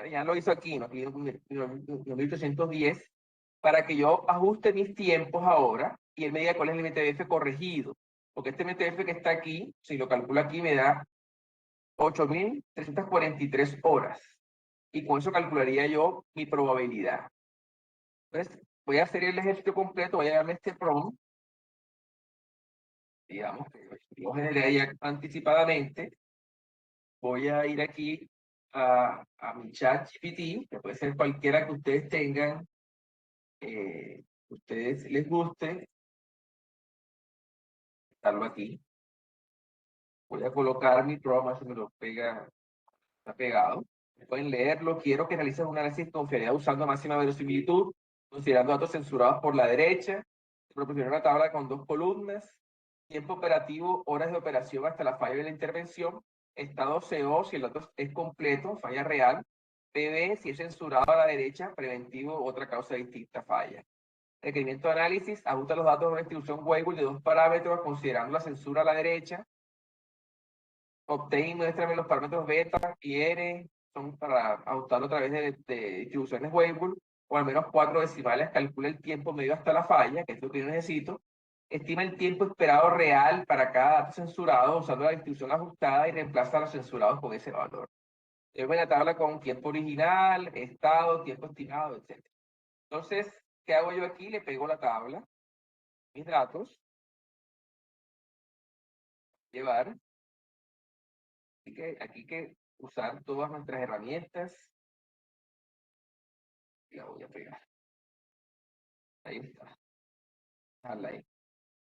Ya lo hizo aquí, ¿no? 1810, para que yo ajuste mis tiempos ahora y él me diga cuál es el MTF corregido. Porque este MTF que está aquí, si lo calculo aquí, me da 8.343 horas. Y con eso calcularía yo mi probabilidad. Entonces, voy a hacer el ejercicio completo, voy a darle este prompt, digamos que yo generé ya anticipadamente. Voy a ir aquí a mi chat GPT, que puede ser cualquiera que ustedes tengan, ustedes les guste, estarlo aquí. Voy a colocar mi programa, se me lo pega, está pegado. Pueden leerlo. Quiero que realices un análisis de confiabilidad usando máxima verosimilitud, considerando datos censurados por la derecha. Proporcionar una tabla con 2 columnas. Tiempo operativo, horas de operación hasta la falla de la intervención. Estado CO, si el dato es completo, falla real. PB, si es censurado a la derecha, preventivo, otra causa distinta, falla. Requerimiento de análisis, ajusta los datos de una distribución Weibull de 2 parámetros, considerando la censura a la derecha. Obtain, muéstrame los parámetros beta y R, son para ajustarlo a través de distribuciones Weibull, o al menos 4 decimales. Calcula el tiempo medio hasta la falla, que es lo que yo necesito. Estima el tiempo esperado real para cada dato censurado usando la distribución ajustada y reemplaza a los censurados con ese valor. Yo voy a la tabla con tiempo original, estado, tiempo estimado, etc. Entonces, ¿qué hago yo aquí? Le pego la tabla, mis datos, llevar. Así que aquí hay que usar todas nuestras herramientas. Y la voy a pegar. Ahí está. Ahí.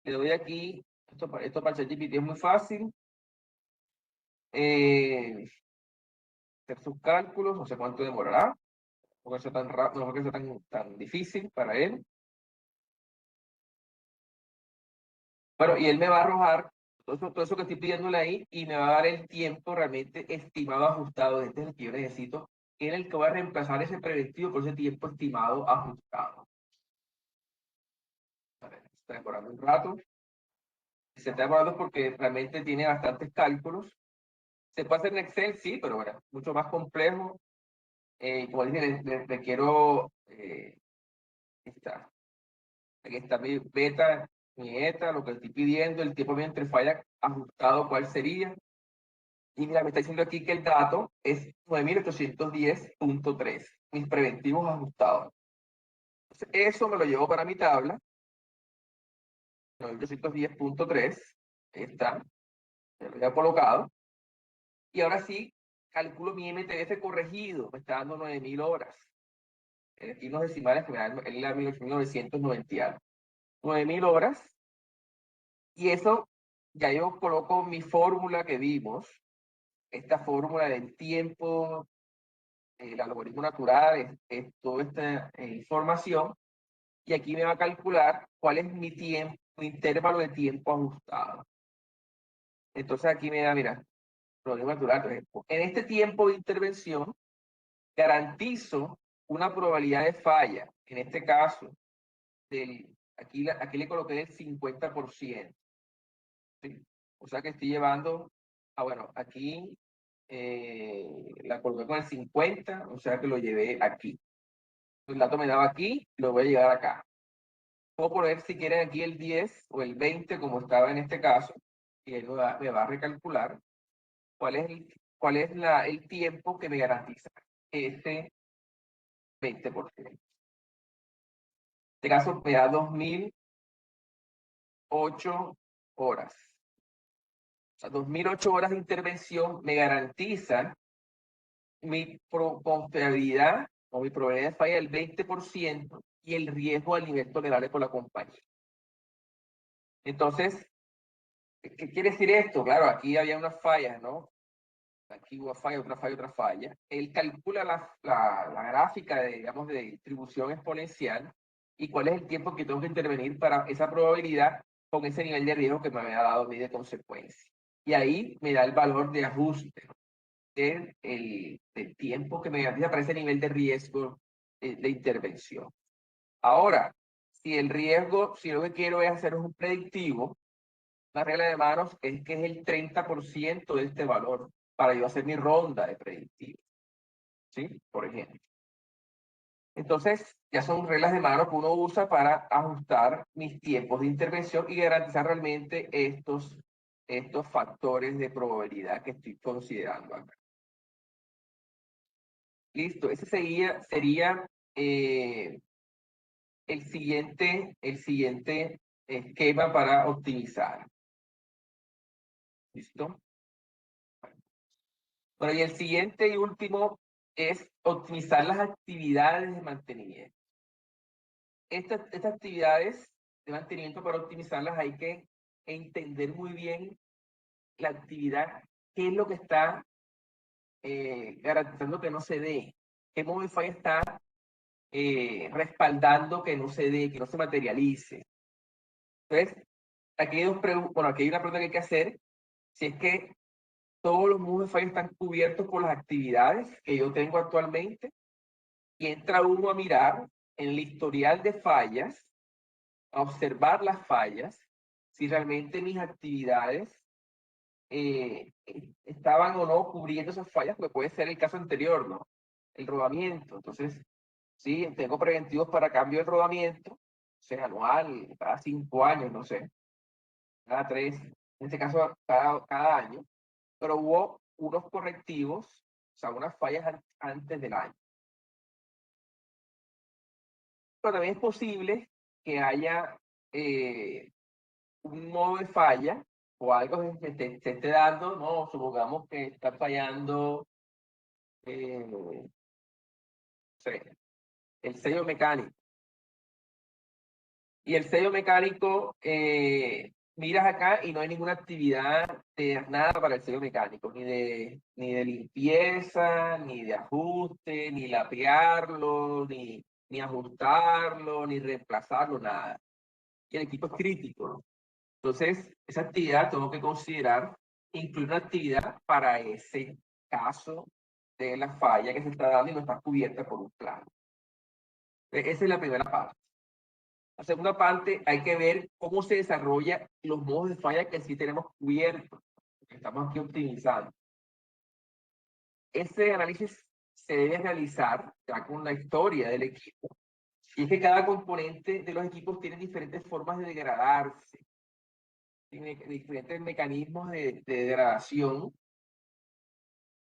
Le doy aquí. Esto para ChatGPT es muy fácil. Hacer sus cálculos, no sé cuánto demorará. No sea tan rápido, no que sea tan difícil para él. Bueno, y él me va a arrojar todo eso que estoy pidiéndole ahí, y me va a dar el tiempo realmente estimado ajustado. Este es el que yo necesito, que es el que va a reemplazar ese preventivo por ese tiempo estimado ajustado. A ver, está demorando un rato. Se está demorando porque realmente tiene bastantes cálculos. Se puede hacer en Excel, sí, pero bueno, mucho más complejo. Como dije, requiero, aquí está mi beta, mi eta, lo que estoy pidiendo, el tiempo entre falla ajustado, cuál sería. Y mira, me está diciendo aquí que el dato es 9810.3, mis preventivos ajustados. Entonces, eso me lo llevo para mi tabla, 9810.3, ahí está, me lo he colocado. Y ahora sí, calculo mi MTF corregido, me está dando 9.000 horas. Aquí los decimales que me dan en la 1990, 9.000 horas. Y eso, ya yo coloco mi fórmula que vimos, esta fórmula del tiempo, el algoritmo natural, es toda esta información, y aquí me va a calcular cuál es mi tiempo, mi intervalo de tiempo ajustado. Entonces aquí me da, mira, algoritmo natural, por ejemplo, en este tiempo de intervención garantizo una probabilidad de falla, en este caso, aquí le coloqué el 50%. ¿Sí? O sea que estoy llevando, bueno, aquí la coloqué con el 50, o sea que lo llevé aquí. El dato me daba aquí, lo voy a llevar acá. Puedo poner si quieren aquí el 10 o el 20 como estaba en este caso, y él me va a recalcular cuál es el tiempo que me garantiza este 20%. En este caso me da 2008 horas. O sea, 2008 horas de intervención me garantizan mi confiabilidad o mi probabilidad de falla del 20% y el riesgo al nivel tolerable por la compañía. Entonces, ¿qué quiere decir esto? Claro, aquí había unas fallas, ¿no? Aquí hubo falla, otra falla, otra falla. Él calcula la gráfica de, digamos, de distribución exponencial y cuál es el tiempo que tengo que intervenir para esa probabilidad con ese nivel de riesgo que me había dado a mí de consecuencia. Y ahí me da el valor de ajuste, ¿no? del tiempo que me garantiza para ese nivel de riesgo de intervención. Ahora, si el riesgo, si lo que quiero es hacer un predictivo, la regla de manos es que es el 30% de este valor para yo hacer mi ronda de predictivo, ¿sí? Por ejemplo. Entonces, ya son reglas de mano que uno usa para ajustar mis tiempos de intervención y garantizar realmente estos factores de probabilidad que estoy considerando acá. Listo, ese sería el siguiente esquema para optimizar. ¿Listo? Bueno, y el siguiente y último es optimizar las actividades de mantenimiento. Estas actividades de mantenimiento, para optimizarlas hay que entender muy bien la actividad, qué es lo que está garantizando que no se dé, qué Movify está respaldando que no se dé, que no se materialice. Entonces, aquí hay aquí hay una pregunta que hay que hacer, si es que todos los Movify están cubiertos por las actividades que yo tengo actualmente, y entra uno a mirar en el historial de fallas, a observar las fallas, si realmente mis actividades estaban o no cubriendo esas fallas, porque puede ser el caso anterior, ¿no? El rodamiento. Entonces, sí, tengo preventivos para cambio de rodamiento, sea anual, cada 5 años, no sé, cada 3, en este caso cada año, pero hubo unos correctivos, o sea, unas fallas antes del año. Pero también es posible que haya un modo de falla o algo que se esté dando, ¿no? Supongamos que está fallando, no sé, el sello mecánico. Y el sello mecánico, miras acá y no hay ninguna actividad de nada para el sello mecánico, ni de limpieza, ni de ajuste, ni lapearlo, ni ajustarlo, ni reemplazarlo, nada. Y el equipo es crítico, ¿no? Entonces, esa actividad tengo que considerar incluir una actividad para ese caso de la falla que se está dando y no está cubierta por un plano. Esa es la primera parte. La segunda parte, hay que ver cómo se desarrollan los modos de falla que sí tenemos cubiertos, que estamos aquí optimizando. Ese análisis se debe realizar ya con la historia del equipo. Y es que cada componente de los equipos tiene diferentes formas de degradarse, tiene diferentes mecanismos de degradación.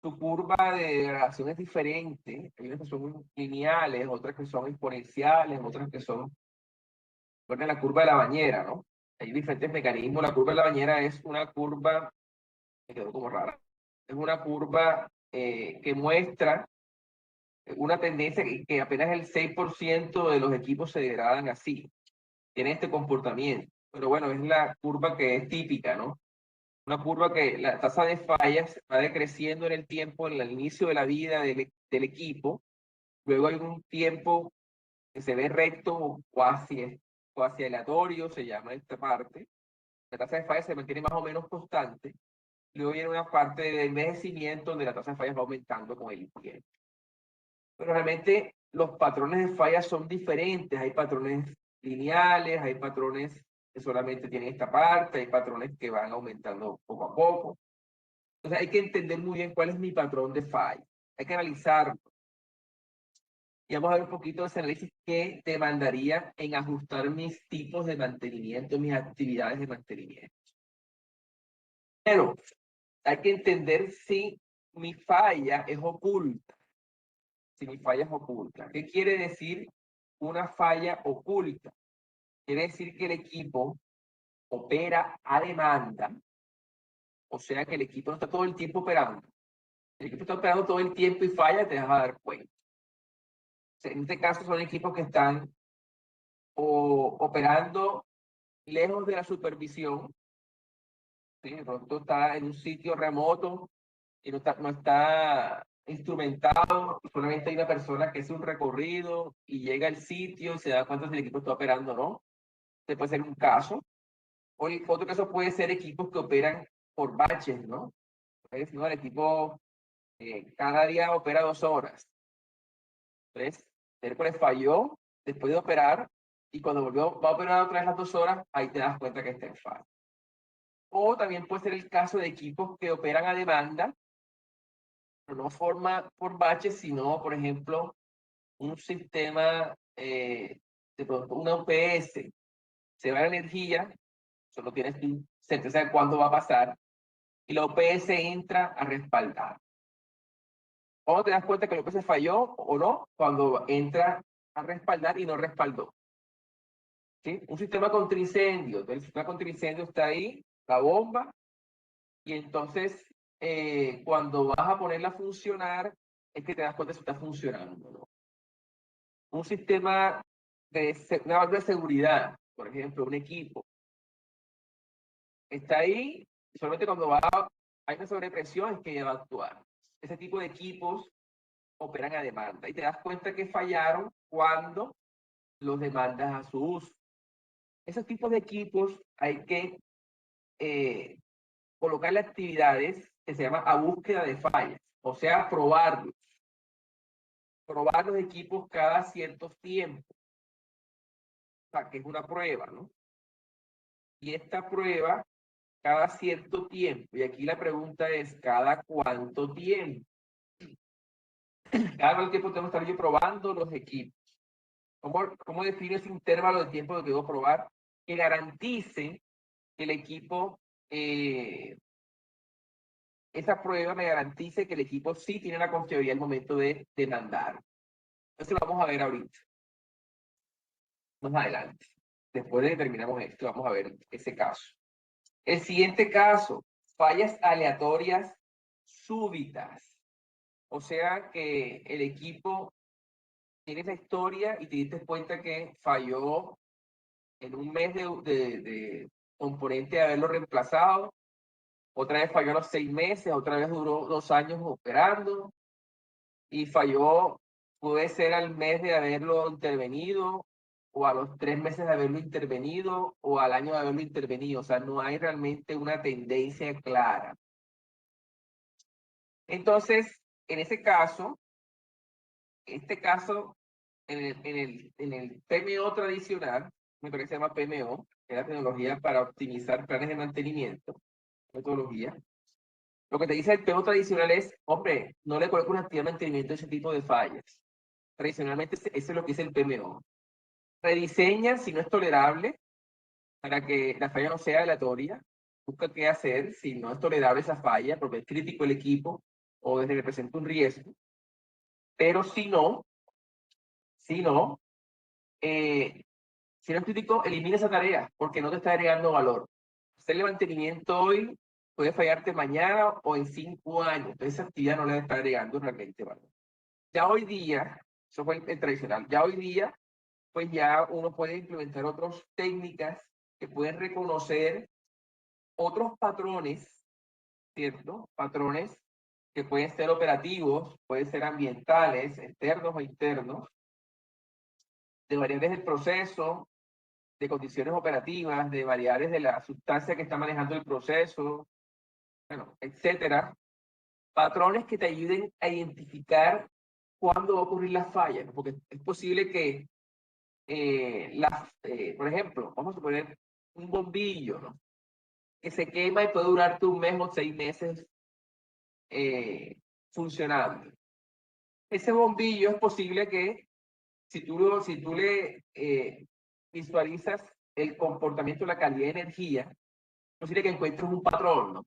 Su curva de degradación es diferente. Hay unas que son lineales, otras que son exponenciales, otras que son, bueno, la curva de la bañera, ¿no? Hay diferentes mecanismos. La curva de la bañera es una curva, me quedó como rara, es una curva que muestra una tendencia que apenas el 6% de los equipos se degradan así, tiene este comportamiento. Pero bueno, es la curva que es típica, ¿no? Una curva que la tasa de fallas va decreciendo en el tiempo, en el inicio de la vida del equipo. Luego hay un tiempo que se ve recto o cuasi aleatorio, se llama esta parte. La tasa de fallas se mantiene más o menos constante. Luego viene una parte de envejecimiento donde la tasa de fallas va aumentando con el tiempo. Pero realmente los patrones de fallas son diferentes. Hay patrones lineales, hay patrones que solamente tienen esta parte, hay patrones que van aumentando poco a poco. Entonces hay que entender muy bien cuál es mi patrón de falla. Hay que analizarlo. Y vamos a ver un poquito de ese análisis que demandaría en ajustar mis tipos de mantenimiento, mis actividades de mantenimiento. Pero hay que entender si mi falla es oculta. Si mi falla es oculta. ¿Qué quiere decir una falla oculta? Quiere decir que el equipo opera a demanda, o sea que el equipo no está todo el tiempo operando. El equipo está operando todo el tiempo y falla, te vas a dar cuenta. O sea, en este caso son equipos que están operando lejos de la supervisión, ¿sí? De pronto está en un sitio remoto y no está instrumentado, solamente hay una persona que hace un recorrido y llega al sitio y se da cuenta si el equipo está operando o no. Este puede ser un caso. O otro caso puede ser equipos que operan por baches, ¿no? Entonces, ¿no? El equipo cada día opera 2 horas. Entonces, miércoles falló después de operar y cuando va a operar otra vez las 2 horas, ahí te das cuenta que está en fallo. O también puede ser el caso de equipos que operan a demanda, pero no forma por baches, sino, por ejemplo, un sistema, de pronto una UPS, se va la energía, solo tienes certeza de cuándo va a pasar, y la UPS entra a respaldar. ¿Cómo te das cuenta que la UPS falló o no? Cuando entra a respaldar y no respaldó. ¿Sí? Un sistema contra incendio. El sistema contra incendio está ahí, la bomba, y entonces cuando vas a ponerla a funcionar, es que te das cuenta si está funcionando, ¿no? Un sistema una válvula de seguridad, por ejemplo, un equipo, está ahí, y solamente cuando hay una sobrepresión es que ya va a actuar. Ese tipo de equipos operan a demanda y te das cuenta que fallaron cuando los demandas a su uso. Esos tipos de equipos hay que colocarle actividades que se llama a búsqueda de fallas, o sea, probar los equipos cada cierto tiempo, o sea, que es una prueba, ¿no? Y esta prueba cada cierto tiempo, y aquí la pregunta es, ¿cada cuánto tiempo? Cada cuánto tiempo tengo que estar yo probando los equipos. ¿Cómo defino ese intervalo de tiempo que debo probar que garantice que el equipo, esa prueba me garantice que el equipo sí tiene la confiabilidad al momento de demandar? Eso lo vamos a ver ahorita, más adelante. Después de que terminamos esto, vamos a ver ese caso. El siguiente caso, fallas aleatorias súbitas. O sea que el equipo tiene esa historia y te diste cuenta que falló en un mes de componente de haberlo reemplazado, otra vez falló a los 6 meses, otra vez duró 2 años operando y falló, puede ser al mes de haberlo intervenido o a los 3 meses de haberlo intervenido o al año de haberlo intervenido. O sea, no hay realmente una tendencia clara. Entonces, en ese caso, en el PMO tradicional, me parece que se llama PMO, que es la tecnología para optimizar planes de mantenimiento, metodología. Lo que te dice el PMO tradicional es, hombre, no le coloques una actividad de mantenimiento a ese tipo de fallas. Tradicionalmente, eso es lo que dice el PMO. Rediseña si no es tolerable para que la falla no sea aleatoria. Busca qué hacer si no es tolerable esa falla, porque es crítico el equipo o desde que presenta un riesgo. Pero si no, si no es crítico, elimina esa tarea porque no te está agregando valor. Hacerle mantenimiento hoy puede fallarte mañana o en 5 años. Entonces, esa actividad no le está agregando realmente valor. Ya hoy día, eso fue el tradicional, ya hoy día, pues ya uno puede implementar otras técnicas que pueden reconocer otros patrones, ¿cierto? Patrones que pueden ser operativos, pueden ser ambientales, externos o internos, de variables del proceso, de condiciones operativas, de variables de la sustancia que está manejando el proceso, bueno, etcétera. Patrones que te ayuden a identificar cuándo va a ocurrir la falla, ¿no? Porque es posible que, por ejemplo, vamos a poner un bombillo, ¿no? Que se quema y puede durarte 1 mes o 6 meses funcionando. Ese bombillo es posible que si tú le visualizas el comportamiento, la calidad de energía, es posible que encuentres un patrón, ¿no?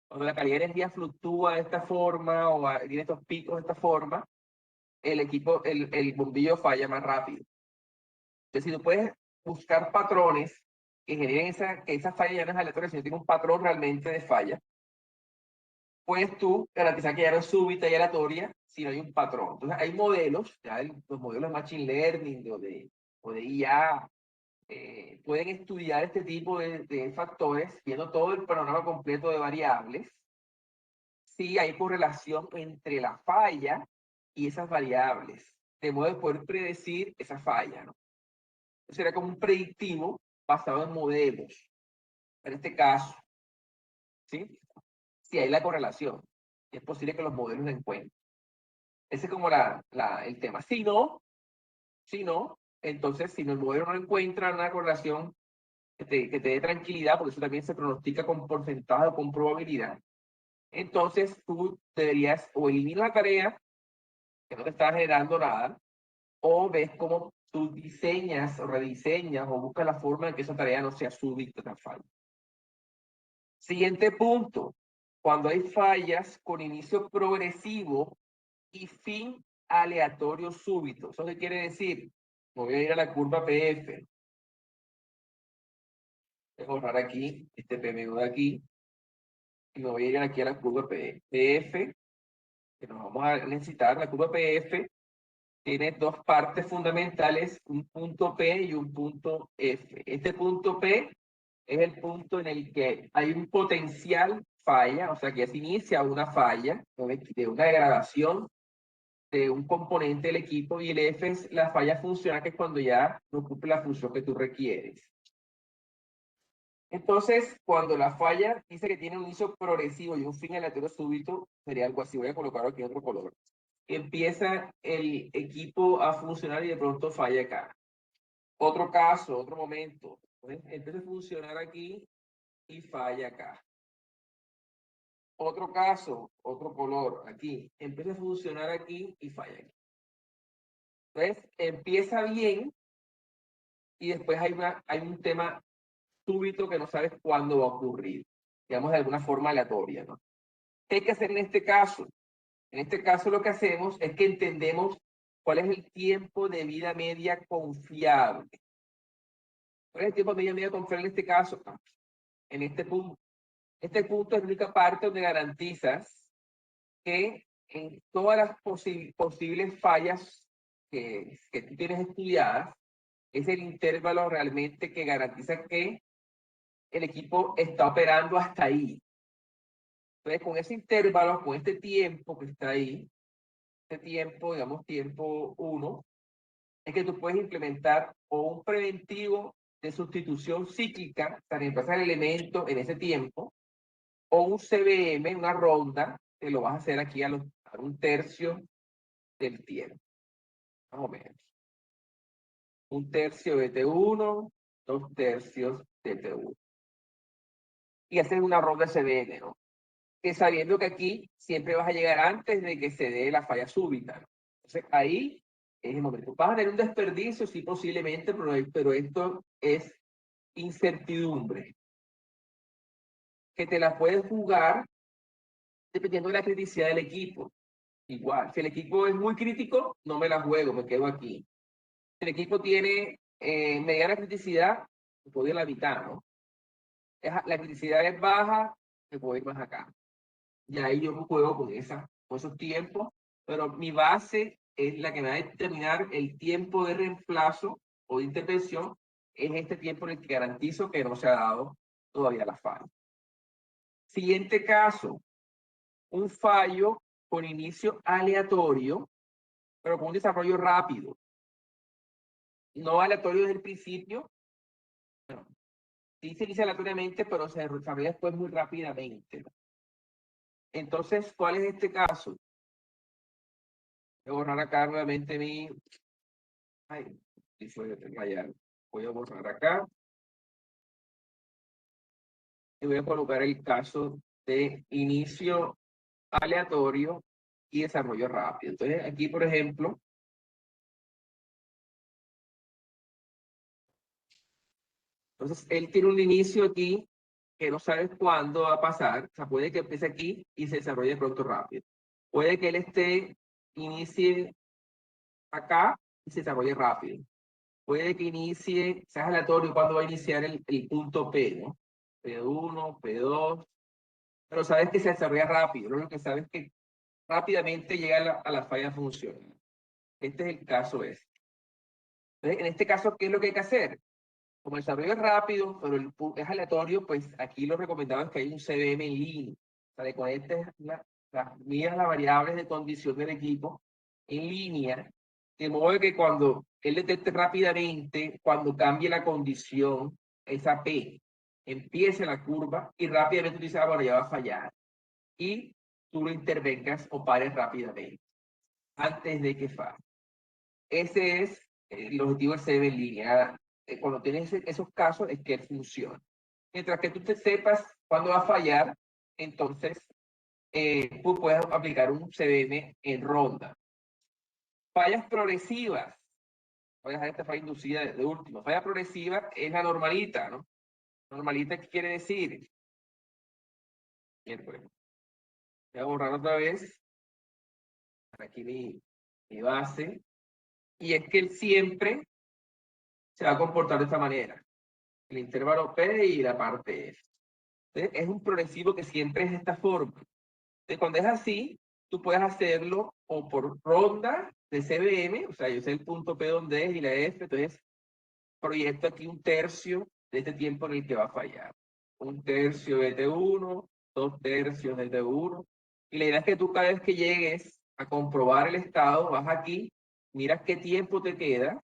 Cuando la calidad de energía fluctúa de esta forma o tiene estos picos de esta forma, el bombillo falla más rápido. Entonces, si tú puedes buscar patrones que generen que esa falla ya no es aleatoria, sino tiene un patrón realmente de falla, puedes tú garantizar que ya no es súbita y aleatoria, sino hay un patrón. Entonces hay modelos, ya los modelos de Machine Learning o de IA, pueden estudiar este tipo de factores, viendo todo el panorama completo de variables, si hay correlación entre la falla y esas variables, de modo de poder predecir esa falla, ¿no? Será como un predictivo basado en modelos, en este caso, ¿sí? Si hay la correlación, es posible que los modelos la encuentren. Ese es como el tema. Si no, entonces, si el modelo no encuentra una correlación que te dé tranquilidad, porque eso también se pronostica con porcentaje o con probabilidad, entonces tú deberías o eliminar la tarea, que no te está generando nada, o ves cómo tú diseñas o rediseñas o buscas la forma de que esa tarea no sea súbita tan falla. Siguiente punto. Cuando hay fallas con inicio progresivo y fin aleatorio súbito. ¿Eso qué quiere decir? Me voy a ir a la curva PF. Voy a borrar aquí este PMU de aquí. Y me voy a ir aquí a la curva PF, que nos vamos a necesitar. La curva PF tiene dos partes fundamentales, un punto P y un punto F. Este punto P es el punto en el que hay un potencial falla, o sea que ya se inicia una falla de una degradación de un componente del equipo, y el F es la falla funcional, que es cuando ya no cumple la función que tú requieres. Entonces, cuando la falla dice que tiene un inicio progresivo y un fin aleatorio súbito, sería algo así. Voy a colocar aquí otro color. Empieza el equipo a funcionar y de pronto falla acá. Otro caso, otro momento. Empieza a funcionar aquí y falla acá. Otro caso, otro color aquí. Empieza a funcionar aquí y falla aquí. Entonces, empieza bien y después hay un tema súbito que no sabes cuándo va a ocurrir. Digamos, de alguna forma aleatoria, ¿no? ¿Qué hay que hacer en este caso? En este caso lo que hacemos es que entendemos cuál es el tiempo de vida media confiable. ¿Cuál es el tiempo de vida media confiable en este caso? En este punto. Este punto es la única parte donde garantizas que en todas las posibles fallas que tú tienes estudiadas, es el intervalo realmente que garantiza que el equipo está operando hasta ahí. Entonces, con ese intervalo, con este tiempo que está ahí, este tiempo, digamos tiempo 1, es que tú puedes implementar o un preventivo de sustitución cíclica para reemplazar el elemento en ese tiempo, o un CBM, una ronda, que lo vas a hacer aquí a un tercio del tiempo, más o menos. Un tercio de T1, 2 tercios de T1. Y hacer una ronda CBM, ¿no? Que sabiendo que aquí siempre vas a llegar antes de que se dé la falla súbita, ¿no? Entonces ahí es el momento. Vas a tener un desperdicio, sí, posiblemente, pero esto es incertidumbre, que te la puedes jugar dependiendo de la criticidad del equipo. Igual, si el equipo es muy crítico, no me la juego, me quedo aquí. Si el equipo tiene mediana criticidad, me puedo ir a la mitad, ¿no? La criticidad es baja, me puedo ir más acá. Y ahí yo juego con esos tiempos, pero mi base es la que me va a determinar el tiempo de reemplazo o de intervención, es este tiempo en el que garantizo que no se ha dado todavía la falla. Siguiente caso, un fallo con inicio aleatorio, pero con un desarrollo rápido. No aleatorio desde el principio, bueno, sí se inicia aleatoriamente, pero se desarrolla después muy rápidamente, ¿no? Entonces, ¿cuál es este caso? Voy a borrar acá nuevamente mi... Ay, voy a borrar acá y voy a colocar el caso de inicio aleatorio y desarrollo rápido. Entonces, aquí, por ejemplo, entonces él tiene un inicio aquí que no sabes cuándo va a pasar. O sea, puede que empiece aquí y se desarrolle de pronto rápido. Puede que él inicie acá y se desarrolle rápido. puede que inicie, sea aleatorio cuando va a iniciar el punto P, ¿no? P1, P2, pero sabes que se desarrolla rápido, ¿no? Lo que sabes que rápidamente llega a la falla funcional. Este es el caso este. Entonces, en este caso, ¿qué es lo que hay que hacer? Como el desarrollo es rápido, pero es aleatorio, pues aquí lo recomendado es que hay un CVM en línea. O sea, le conectes miras las variables de condición del equipo en línea, de modo que cuando él detecte rápidamente, cuando cambie la condición, esa P, empiece la curva y rápidamente tú dices, ah, bueno, ya va a fallar. Y tú lo intervengas o pares rápidamente, antes de que falle. Ese es el objetivo del CVM en línea. Cuando tienes esos casos es que funciona. Mientras que tú te sepas cuándo va a fallar, entonces tú puedes aplicar un CVM en ronda. Fallas progresivas. Voy a dejar esta falla inducida de último. Falla progresiva es la normalita, ¿no? Normalita, ¿qué quiere decir? Bien, pues, voy a borrar otra vez. Aquí mi base. Y es que él siempre se va a comportar de esta manera. El intervalo P y la parte F. Entonces, es un progresivo que siempre es de esta forma. Entonces, cuando es así, tú puedes hacerlo o por ronda de CVM, o sea, yo sé el punto P donde es y la F, entonces proyecto aquí un tercio de este tiempo en el que va a fallar. Un tercio de T1, 2 tercios de T1. Y la idea es que tú cada vez que llegues a comprobar el estado, vas aquí, miras qué tiempo te queda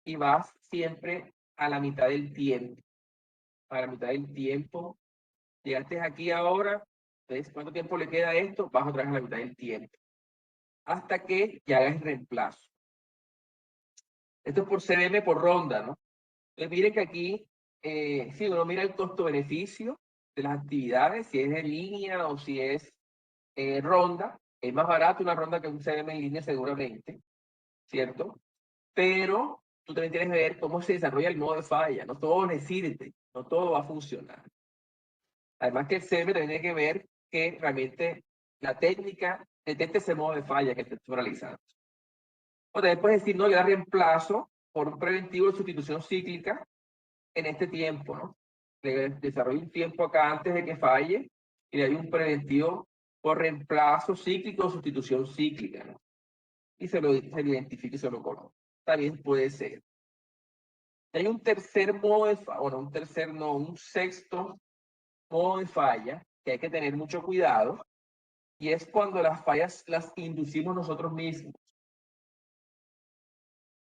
y vas siempre a la mitad del tiempo. A la mitad del tiempo. Llegaste aquí ahora, entonces, ¿cuánto tiempo le queda a esto? Vas otra vez a la mitad del tiempo. Hasta que ya hagas el reemplazo. Esto es por CVM por ronda, ¿no? Entonces, miren que aquí, si uno mira el costo-beneficio de las actividades, si es en línea o si es ronda, es más barato una ronda que un CVM en línea seguramente, ¿cierto? Pero tú también tienes que ver cómo se desarrolla el modo de falla. No todo le sirve, no todo va a funcionar. Además que el CVM también tiene que ver que realmente la técnica detecte ese modo de falla que te estoy realizando. O también puedes decir, no, le da reemplazo por un preventivo de sustitución cíclica en este tiempo, ¿no? Le desarrollo un tiempo acá antes de que falle y le doy un preventivo por reemplazo cíclico o sustitución cíclica, ¿no? Y se lo identifica y se lo coloca. También puede ser. Hay un tercer modo de falla, bueno, un sexto modo de falla que hay que tener mucho cuidado, y es cuando las fallas las inducimos nosotros mismos.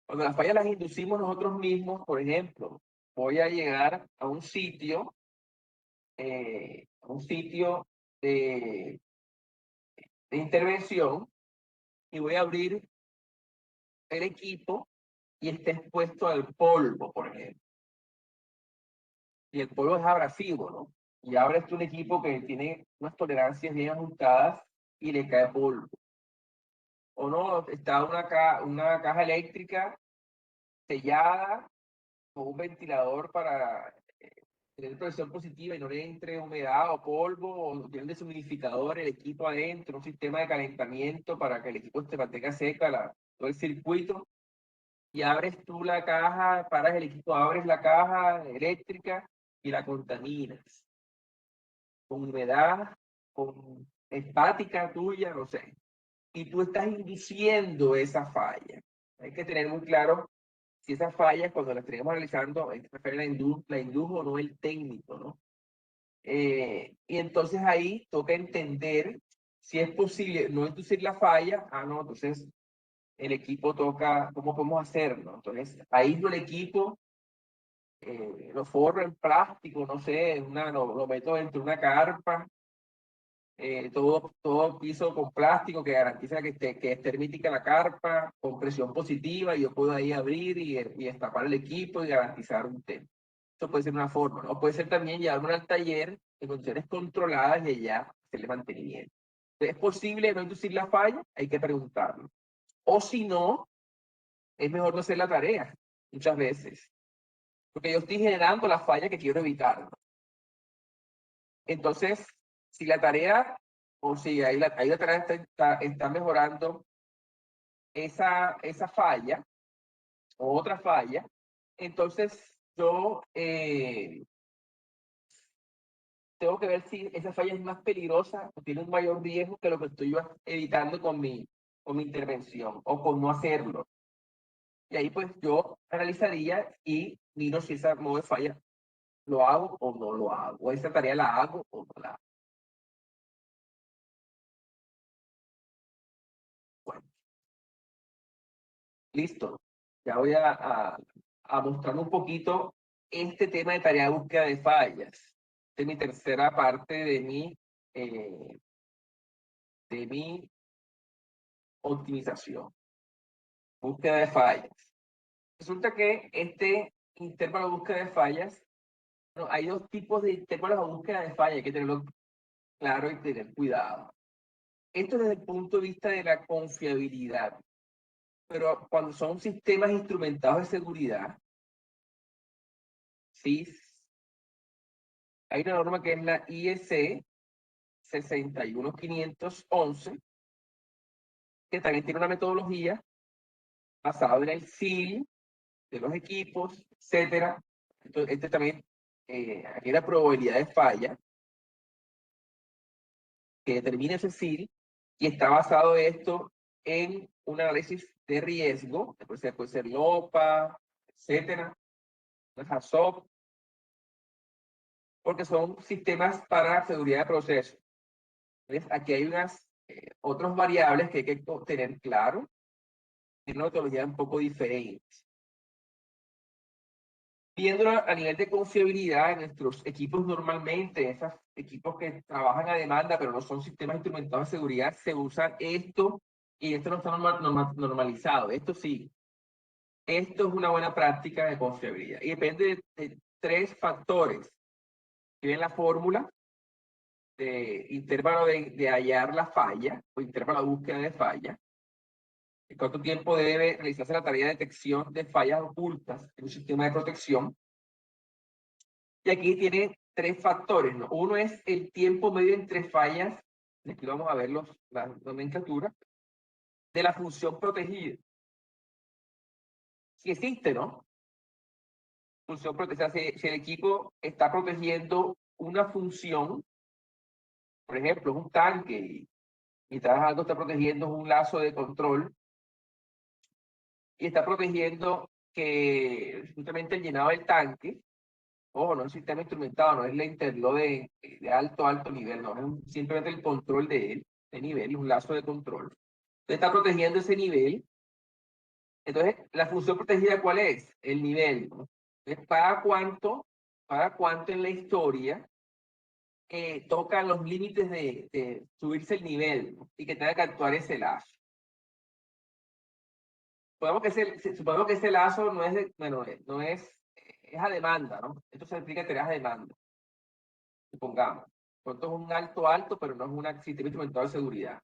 Cuando las fallas las inducimos nosotros mismos, por ejemplo, voy a llegar a un sitio de intervención y voy a abrir el equipo y está expuesto al polvo, por ejemplo. Y el polvo es abrasivo, ¿no? Y abres tú un equipo que tiene unas tolerancias bien ajustadas y le cae polvo. O no, está una caja eléctrica sellada con un ventilador para tener presión positiva y no le entre humedad o polvo, o tiene un deshumidificador, el equipo adentro, un sistema de calentamiento para que el equipo se mantenga seca, todo el circuito, y abres tú la caja, paras el equipo, abres la caja eléctrica y la contaminas con humedad, con hepática tuya, no sé, y tú estás induciendo esa falla. Hay que tener muy claro si esa falla, cuando la estemos realizando, hay que preferir la indujo o no el técnico, ¿no? Y entonces ahí toca entender si es posible no inducir la falla. Ah, no, entonces el equipo toca, ¿cómo podemos hacerlo? Entonces, aíslo el equipo, lo forro en plástico, no sé, lo meto dentro de una carpa, todo piso con plástico que garantiza que esté hermética la carpa, con presión positiva, y yo puedo ahí abrir y destapar el equipo y garantizar un tema. Eso puede ser una forma, ¿no? O puede ser también llevarlo al taller en condiciones controladas y allá hacerle mantenimiento. ¿Es posible no inducir la falla? Hay que preguntarlo. O si no, es mejor no hacer la tarea, muchas veces. Porque yo estoy generando la falla que quiero evitar, ¿no? Entonces, si la tarea, o si ahí la tarea está mejorando esa falla, o otra falla, entonces yo tengo que ver si esa falla es más peligrosa o tiene un mayor riesgo que lo que estoy evitando con mi intervención o con no hacerlo. Y ahí pues yo analizaría y miro si esa modo de falla lo hago o no lo hago, o esa tarea la hago o no la hago. Bueno, listo. Ya voy a mostrar un poquito este tema de tarea de búsqueda de fallas. Esta es mi tercera parte de mi optimización. Búsqueda de fallas. Resulta que este intervalo de búsqueda de fallas, bueno, hay dos tipos de intervalos de búsqueda de fallas, hay que tenerlo claro y tener cuidado. Esto desde el punto de vista de la confiabilidad, pero cuando son sistemas instrumentados de seguridad, sí, hay una norma que es la IEC 61511, que también tiene una metodología basada en el SIL de los equipos, etcétera. Entonces, este también, aquí la probabilidad de falla que determina ese SIL, y está basado esto en un análisis de riesgo, puede ser LOPA, etcétera, HACCP, porque son sistemas para seguridad de proceso. Entonces, aquí hay unas otras variables que hay que tener claro, tiene una metodología un poco diferente. Viéndolo a nivel de confiabilidad, en nuestros equipos normalmente, esos equipos que trabajan a demanda, pero no son sistemas instrumentados de seguridad, se usa esto y esto no está normalizado. Esto sí, esto es una buena práctica de confiabilidad y depende de tres factores. Tiene la fórmula de intervalo de hallar la falla o intervalo de búsqueda de falla. ¿En cuánto tiempo debe realizarse la tarea de detección de fallas ocultas en un sistema de protección? Y aquí tiene tres factores, ¿no? Uno es el tiempo medio entre fallas, aquí vamos a ver la nomenclatura, de la función protegida. Si existe, ¿no? Función protegida, si el equipo está protegiendo una función, por ejemplo, un tanque, y mientras algo está protegiendo un lazo de control, y está protegiendo que justamente el llenado del tanque, ojo, no es un sistema instrumentado, no es la interlo de alto nivel, no, es simplemente el control de él, de nivel, un lazo de control. Entonces está protegiendo ese nivel. Entonces, la función protegida, ¿cuál es? El nivel, ¿no? Entonces, ¿para cuánto en la historia tocan los límites de subirse el nivel, ¿no? Y que tenga que actuar ese lazo? Supongamos que ese lazo no es, bueno, no es, es a demanda, ¿no? Esto se explica en tareas de demanda, supongamos. Esto es un alto, pero no es un sistema instrumentado de seguridad.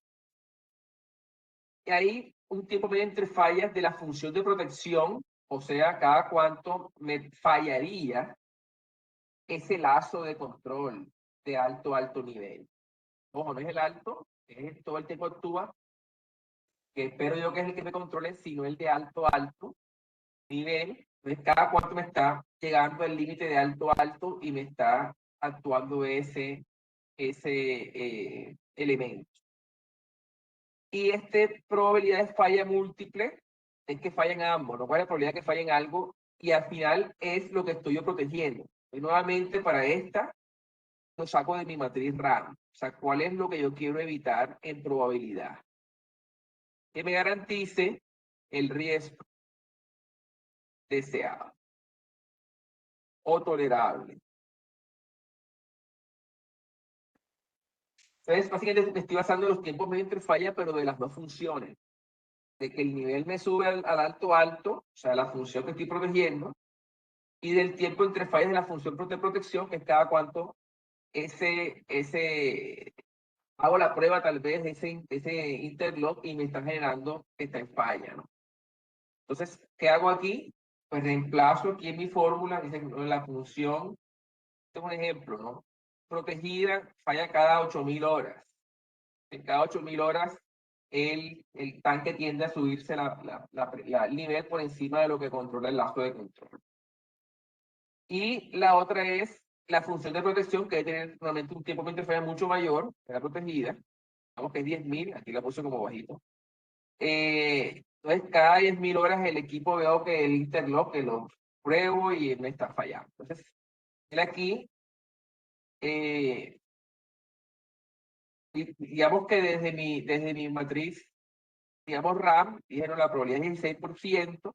Y hay un tiempo medio entre fallas de la función de protección, o sea, cada cuánto me fallaría ese lazo de control de alto nivel. Ojo, no es el alto, es todo el tiempo actúa, que espero yo que es el que me controle, sino el de alto nivel. Entonces, cada cuánto me está llegando al límite de alto y me está actuando ese elemento. Y probabilidad de falla múltiple es que fallen ambos, ¿no? ¿Cuál es la probabilidad de que fallen algo? Y al final es lo que estoy yo protegiendo. Y nuevamente para esta lo saco de mi matriz RAM. O sea, ¿cuál es lo que yo quiero evitar en probabilidad? Que me garantice el riesgo deseado o tolerable. Entonces, básicamente me estoy basando en los tiempos medio entre fallas, pero de las dos funciones. De que el nivel me sube al alto, o sea, la función que estoy protegiendo, y del tiempo entre fallas de la función de protección, que es cada cuánto hago la prueba tal vez de ese interlock y me está generando que está en falla, ¿no? Entonces, ¿qué hago aquí? Pues reemplazo aquí en mi fórmula, dice la función, este es un ejemplo, ¿no? Protegida, falla cada 8.000 horas. En cada 8.000 horas el tanque tiende a subirse el nivel por encima de lo que controla el lazo de control. Y la otra es la función de protección, que debe tener normalmente un tiempo de interferencia mucho mayor, era protegida, digamos que es 10.000, aquí la puse como bajito. Entonces, cada 10.000 horas el equipo veo que el interlock, que lo pruebo y me está fallando. Entonces, él aquí, digamos que desde mi matriz, digamos RAM, dijeron la probabilidad es 16%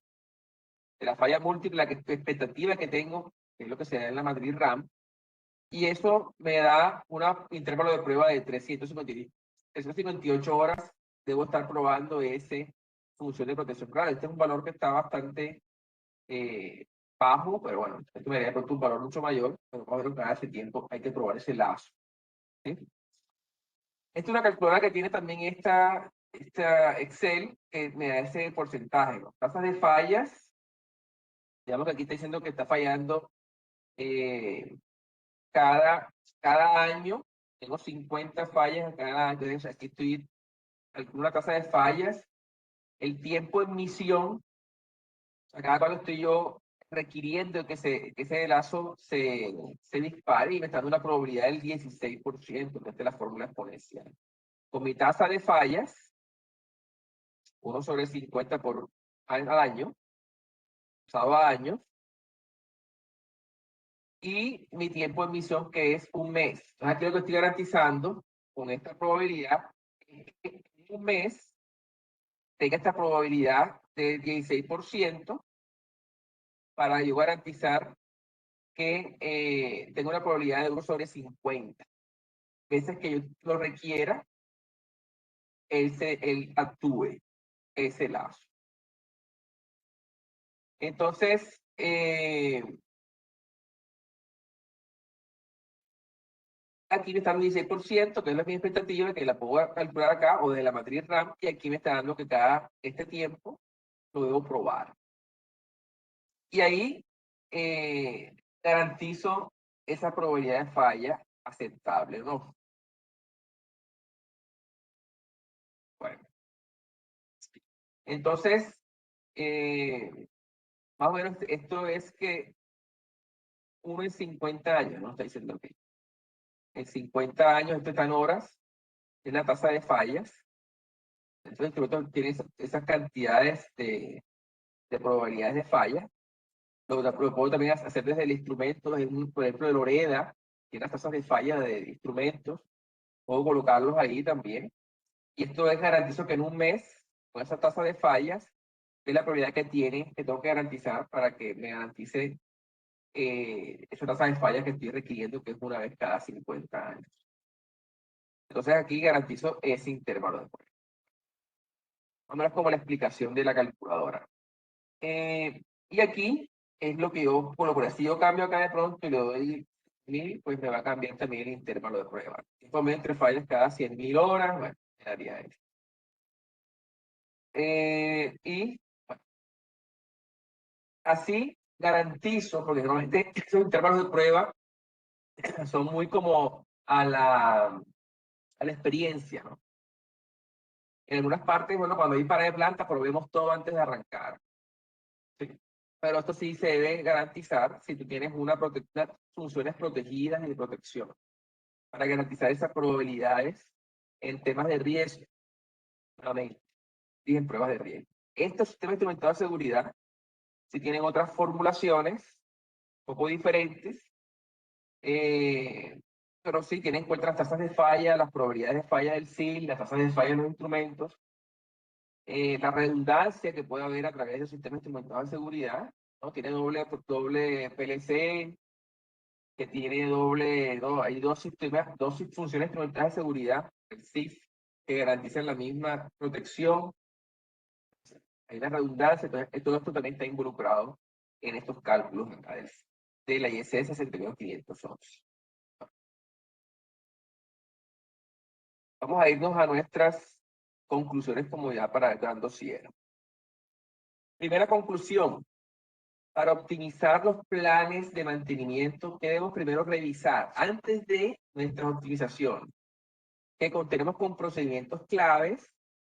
de la falla múltiple, la expectativa que tengo, que es lo que se da en la matriz RAM, y eso me da un intervalo de prueba de 358 horas. Debo estar probando ese función de protección. Claro, este es un valor que está bastante bajo, pero bueno, esto me daría pronto un valor mucho mayor, pero más o menos cada ese tiempo hay que probar ese lazo. ¿Sí? Esta es una calculadora que tiene también esta Excel, que me da ese porcentaje, ¿no? Tasas de fallas, digamos que aquí está diciendo que está fallando cada año, tengo 50 fallas cada año, entonces aquí estoy calculando la tasa de fallas, el tiempo de emisión, cada cual estoy yo requiriendo que ese lazo se dispare y me está dando una probabilidad del 16%, que esta es la fórmula exponencial. Con mi tasa de fallas, 1 sobre 50 al año, pasado a años, y mi tiempo de emisión, que es un mes. Entonces aquí lo que estoy garantizando con esta probabilidad es que en un mes tenga esta probabilidad del 16% para yo garantizar que tengo una probabilidad de 1 sobre 50 veces que yo lo requiera, él actúe ese lazo. Entonces, aquí me está dando 16%, que es la mi expectativa, que la puedo calcular acá, o de la matriz RAM, y aquí me está dando que cada este tiempo lo debo probar. Y ahí garantizo esa probabilidad de falla aceptable, ¿no? Bueno, entonces, más o menos esto es que uno en 50 años, ¿no? Está diciendo aquí. En 50 años, esto está en horas, es la tasa de fallas. Entonces, el instrumento tiene esas cantidades de probabilidades de falla. Lo puedo también hacer desde el instrumento, por ejemplo, de Loreda, tiene las tasas de falla de instrumentos. Puedo colocarlos ahí también. Y esto es garantizo que en un mes, con esa tasa de fallas, es la probabilidad que tiene, que tengo que garantizar para que me garantice esa tasa de fallas que estoy requiriendo, que es una vez cada 50 años. Entonces aquí garantizo ese intervalo de prueba. Más o menos como la explicación de la calculadora. Y aquí es lo que yo coloco. Si yo cambio acá de pronto y le doy 1000, pues me va a cambiar también el intervalo de prueba. Ponme entre fallas cada 100.000 horas, bueno, me daría eso. Y bueno, así garantizo, porque normalmente esos intervalos de prueba son muy como a la experiencia, ¿no? En algunas partes, bueno, cuando hay para de planta, probemos todo antes de arrancar. ¿Sí? Pero esto sí se debe garantizar si tú tienes unas funciones protegidas y de protección, para garantizar esas probabilidades en temas de riesgo, nuevamente, y en pruebas de riesgo. Estos sistemas instrumentados de seguridad, si tienen otras formulaciones, un poco diferentes, pero sí tienen en cuenta las tasas de falla, las probabilidades de falla del SIL, las tasas de falla de los instrumentos, la redundancia que puede haber a través del sistema instrumentado de seguridad, ¿no? Tiene doble PLC, que tiene hay dos sistemas, dos funciones instrumentales de seguridad, el SIF, que garantizan la misma protección. Hay una redundancia, entonces todo esto también está involucrado en estos cálculos acá de la IEC 61511. Vamos a irnos a nuestras conclusiones como ya para dando cierre. Primera conclusión, para optimizar los planes de mantenimiento, ¿qué debemos primero revisar? Antes de nuestra optimización, que contenemos con procedimientos claves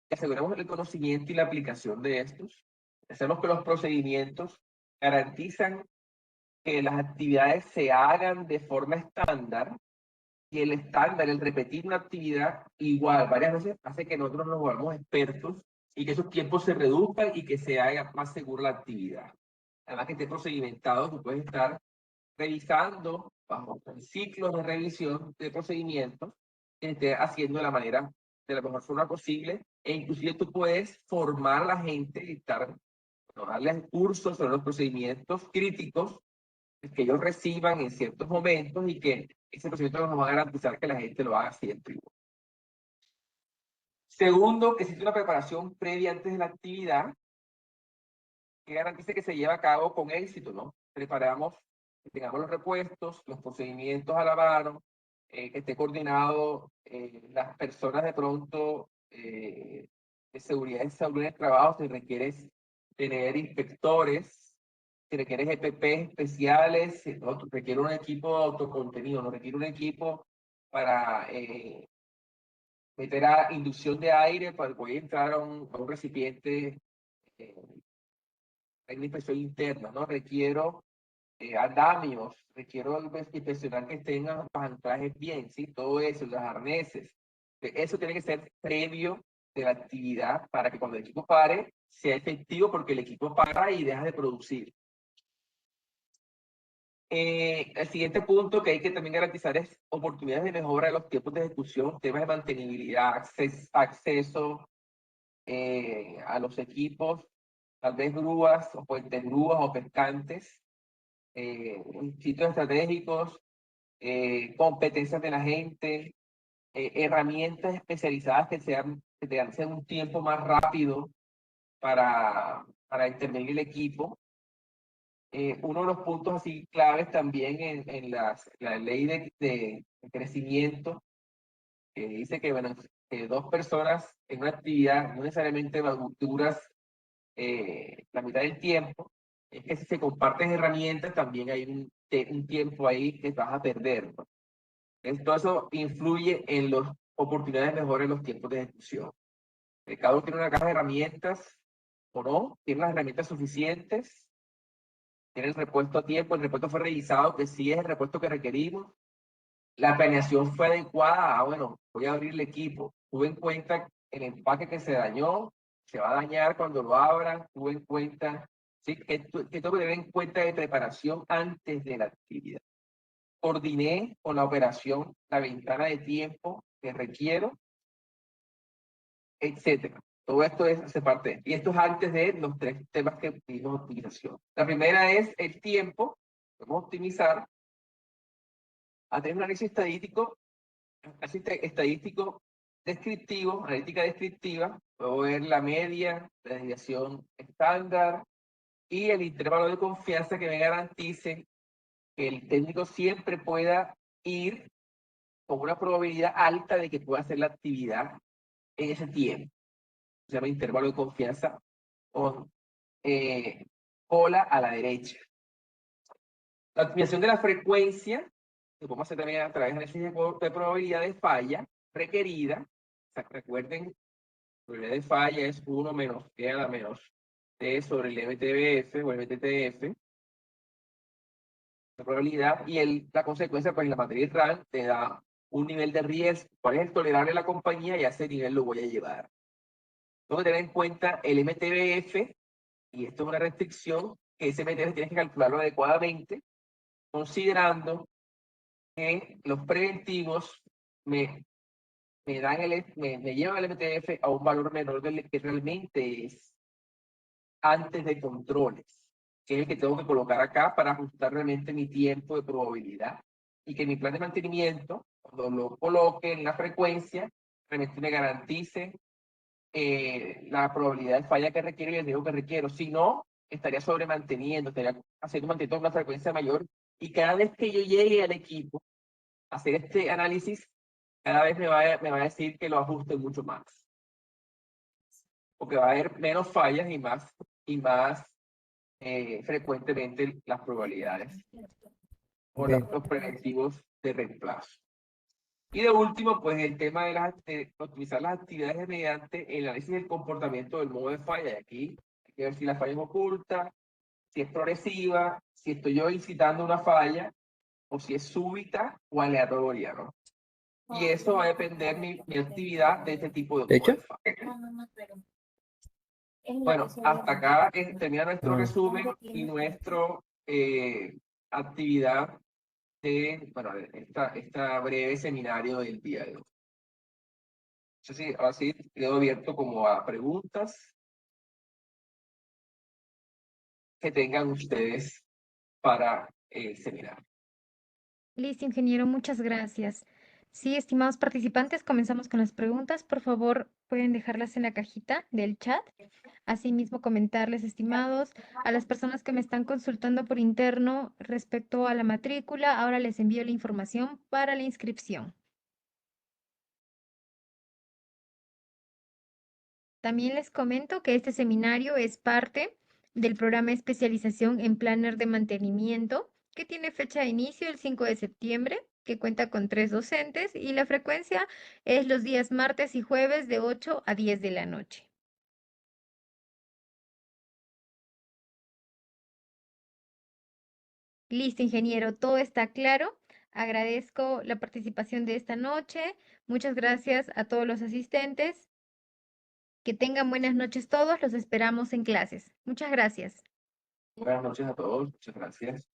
aseguremos el conocimiento y la aplicación de estos. Hacemos que los procedimientos garantizan que las actividades se hagan de forma estándar, y el estándar, el repetir una actividad igual varias veces, hace que nosotros nos volvamos expertos y que esos tiempos se reduzcan y que se haga más segura la actividad. Además que esté procedimentado, tú puedes estar revisando bajo ciclos de revisión de procedimientos que esté haciendo de la mejor forma posible, e inclusive tú puedes formar a la gente y darles cursos sobre los procedimientos críticos que ellos reciban en ciertos momentos, y que ese procedimiento nos va a garantizar que la gente lo haga siempre igual. Segundo, que existe una preparación previa antes de la actividad que garantice que se lleva a cabo con éxito, ¿no? Preparamos, que tengamos los repuestos, los procedimientos a la mano, que esté coordinado las personas de pronto de seguridad en salud en el trabajo. Si requieres tener inspectores, si requieres EPP especiales, ¿no? Requiere un equipo autocontenido, no requiere un equipo para meter a inducción de aire, para poder entrar a un recipiente. Hay una inspección interna, ¿no? Requiero andamios, requiero inspeccionar que tengan los anclajes bien, ¿sí? Todo eso, los arneses. Eso tiene que ser previo de la actividad para que cuando el equipo pare sea efectivo, porque el equipo para y deja de producir. El siguiente punto que hay que también garantizar es oportunidades de mejora de los tiempos de ejecución, temas de mantenibilidad, acceso a los equipos, tal vez grúas o puentes grúas o pescantes, sitios estratégicos, competencias de la gente, herramientas especializadas que te dan un tiempo más rápido para intervenir el equipo. Uno de los puntos así claves también en la ley de crecimiento, que dice que, bueno, que dos personas en una actividad no necesariamente duras la mitad del tiempo, es que si se comparten herramientas también hay un tiempo ahí que vas a perder, ¿no? Entonces, todo eso influye en las oportunidades de mejora en los tiempos de ejecución. Cada uno tiene una caja de herramientas o no, tiene las herramientas suficientes, tiene el repuesto a tiempo, el repuesto fue revisado, que sí es el repuesto que requerimos, la planeación fue adecuada. Bueno, voy a abrir el equipo, tuve en cuenta el empaque que se dañó, se va a dañar cuando lo abran, tuve en cuenta, ¿sí? Que tengo que tener en cuenta de preparación antes de la actividad. Coordiné con la operación la ventana de tiempo que requiero, etcétera. Todo esto hace parte. Y esto es antes de los tres temas que vimos: optimización. La primera es el tiempo. Vamos a optimizar a tener un análisis estadístico descriptivo, analítica descriptiva. Puedo ver la media, la desviación estándar y el intervalo de confianza que me garantice que el técnico siempre pueda ir con una probabilidad alta de que pueda hacer la actividad en ese tiempo. Se llama intervalo de confianza con cola a la derecha. La optimización de la frecuencia que podemos hacer también a través de análisis de probabilidad de falla requerida. O sea, recuerden, la probabilidad de falla es 1 menos T a la menos T sobre el MTBF o el MTTF. La probabilidad y la consecuencia, pues la matriz RAM te da un nivel de riesgo. ¿Cuál es el tolerable a la compañía? Y a ese nivel lo voy a llevar. Tengo que tener en cuenta el MTBF, y esto es una restricción, que ese MTBF tienes que calcularlo adecuadamente, considerando que los preventivos me llevan el MTBF a un valor menor del que realmente es antes de controles, que es el que tengo que colocar acá para ajustar realmente mi tiempo de probabilidad, y que mi plan de mantenimiento, cuando lo coloque en la frecuencia, realmente me garantice la probabilidad de falla que requiero y el riesgo que requiero. Si no, estaría sobremanteniendo, estaría haciendo mantenimiento a una frecuencia mayor, y cada vez que yo llegue al equipo a hacer este análisis, cada vez me va a decir que lo ajuste mucho más, porque va a haber menos fallas y más frecuentemente las probabilidades o Ok, los preventivos de reemplazo. Y de último, pues el tema de optimizar las actividades mediante el análisis del comportamiento del modo de falla. Y aquí hay que ver si la falla es oculta, si es progresiva, si estoy yo incitando una falla, o si es súbita o aleatoria, ¿no? Y eso va a depender mi actividad de este tipo de ¿De modo hecho? de falla. Bueno, hasta acá termina nuestro Ah. resumen y nuestra actividad de, bueno, esta breve seminario del día de hoy. Entonces, sí, ahora sí quedo abierto como a preguntas que tengan ustedes para el seminario. Listo, ingeniero, muchas gracias. Sí, estimados participantes, comenzamos con las preguntas. Por favor, pueden dejarlas en la cajita del chat. Asimismo, comentarles, estimados, a las personas que me están consultando por interno respecto a la matrícula, ahora les envío la información para la inscripción. También les comento que este seminario es parte del programa de especialización en planner de mantenimiento, que tiene fecha de inicio el 5 de septiembre, que cuenta con 3 docentes y la frecuencia es los días martes y jueves de 8 a 10 de la noche. Listo, ingeniero, todo está claro. Agradezco la participación de esta noche. Muchas gracias a todos los asistentes. Que tengan buenas noches todos. Los esperamos en clases. Muchas gracias. Buenas noches a todos, muchas gracias.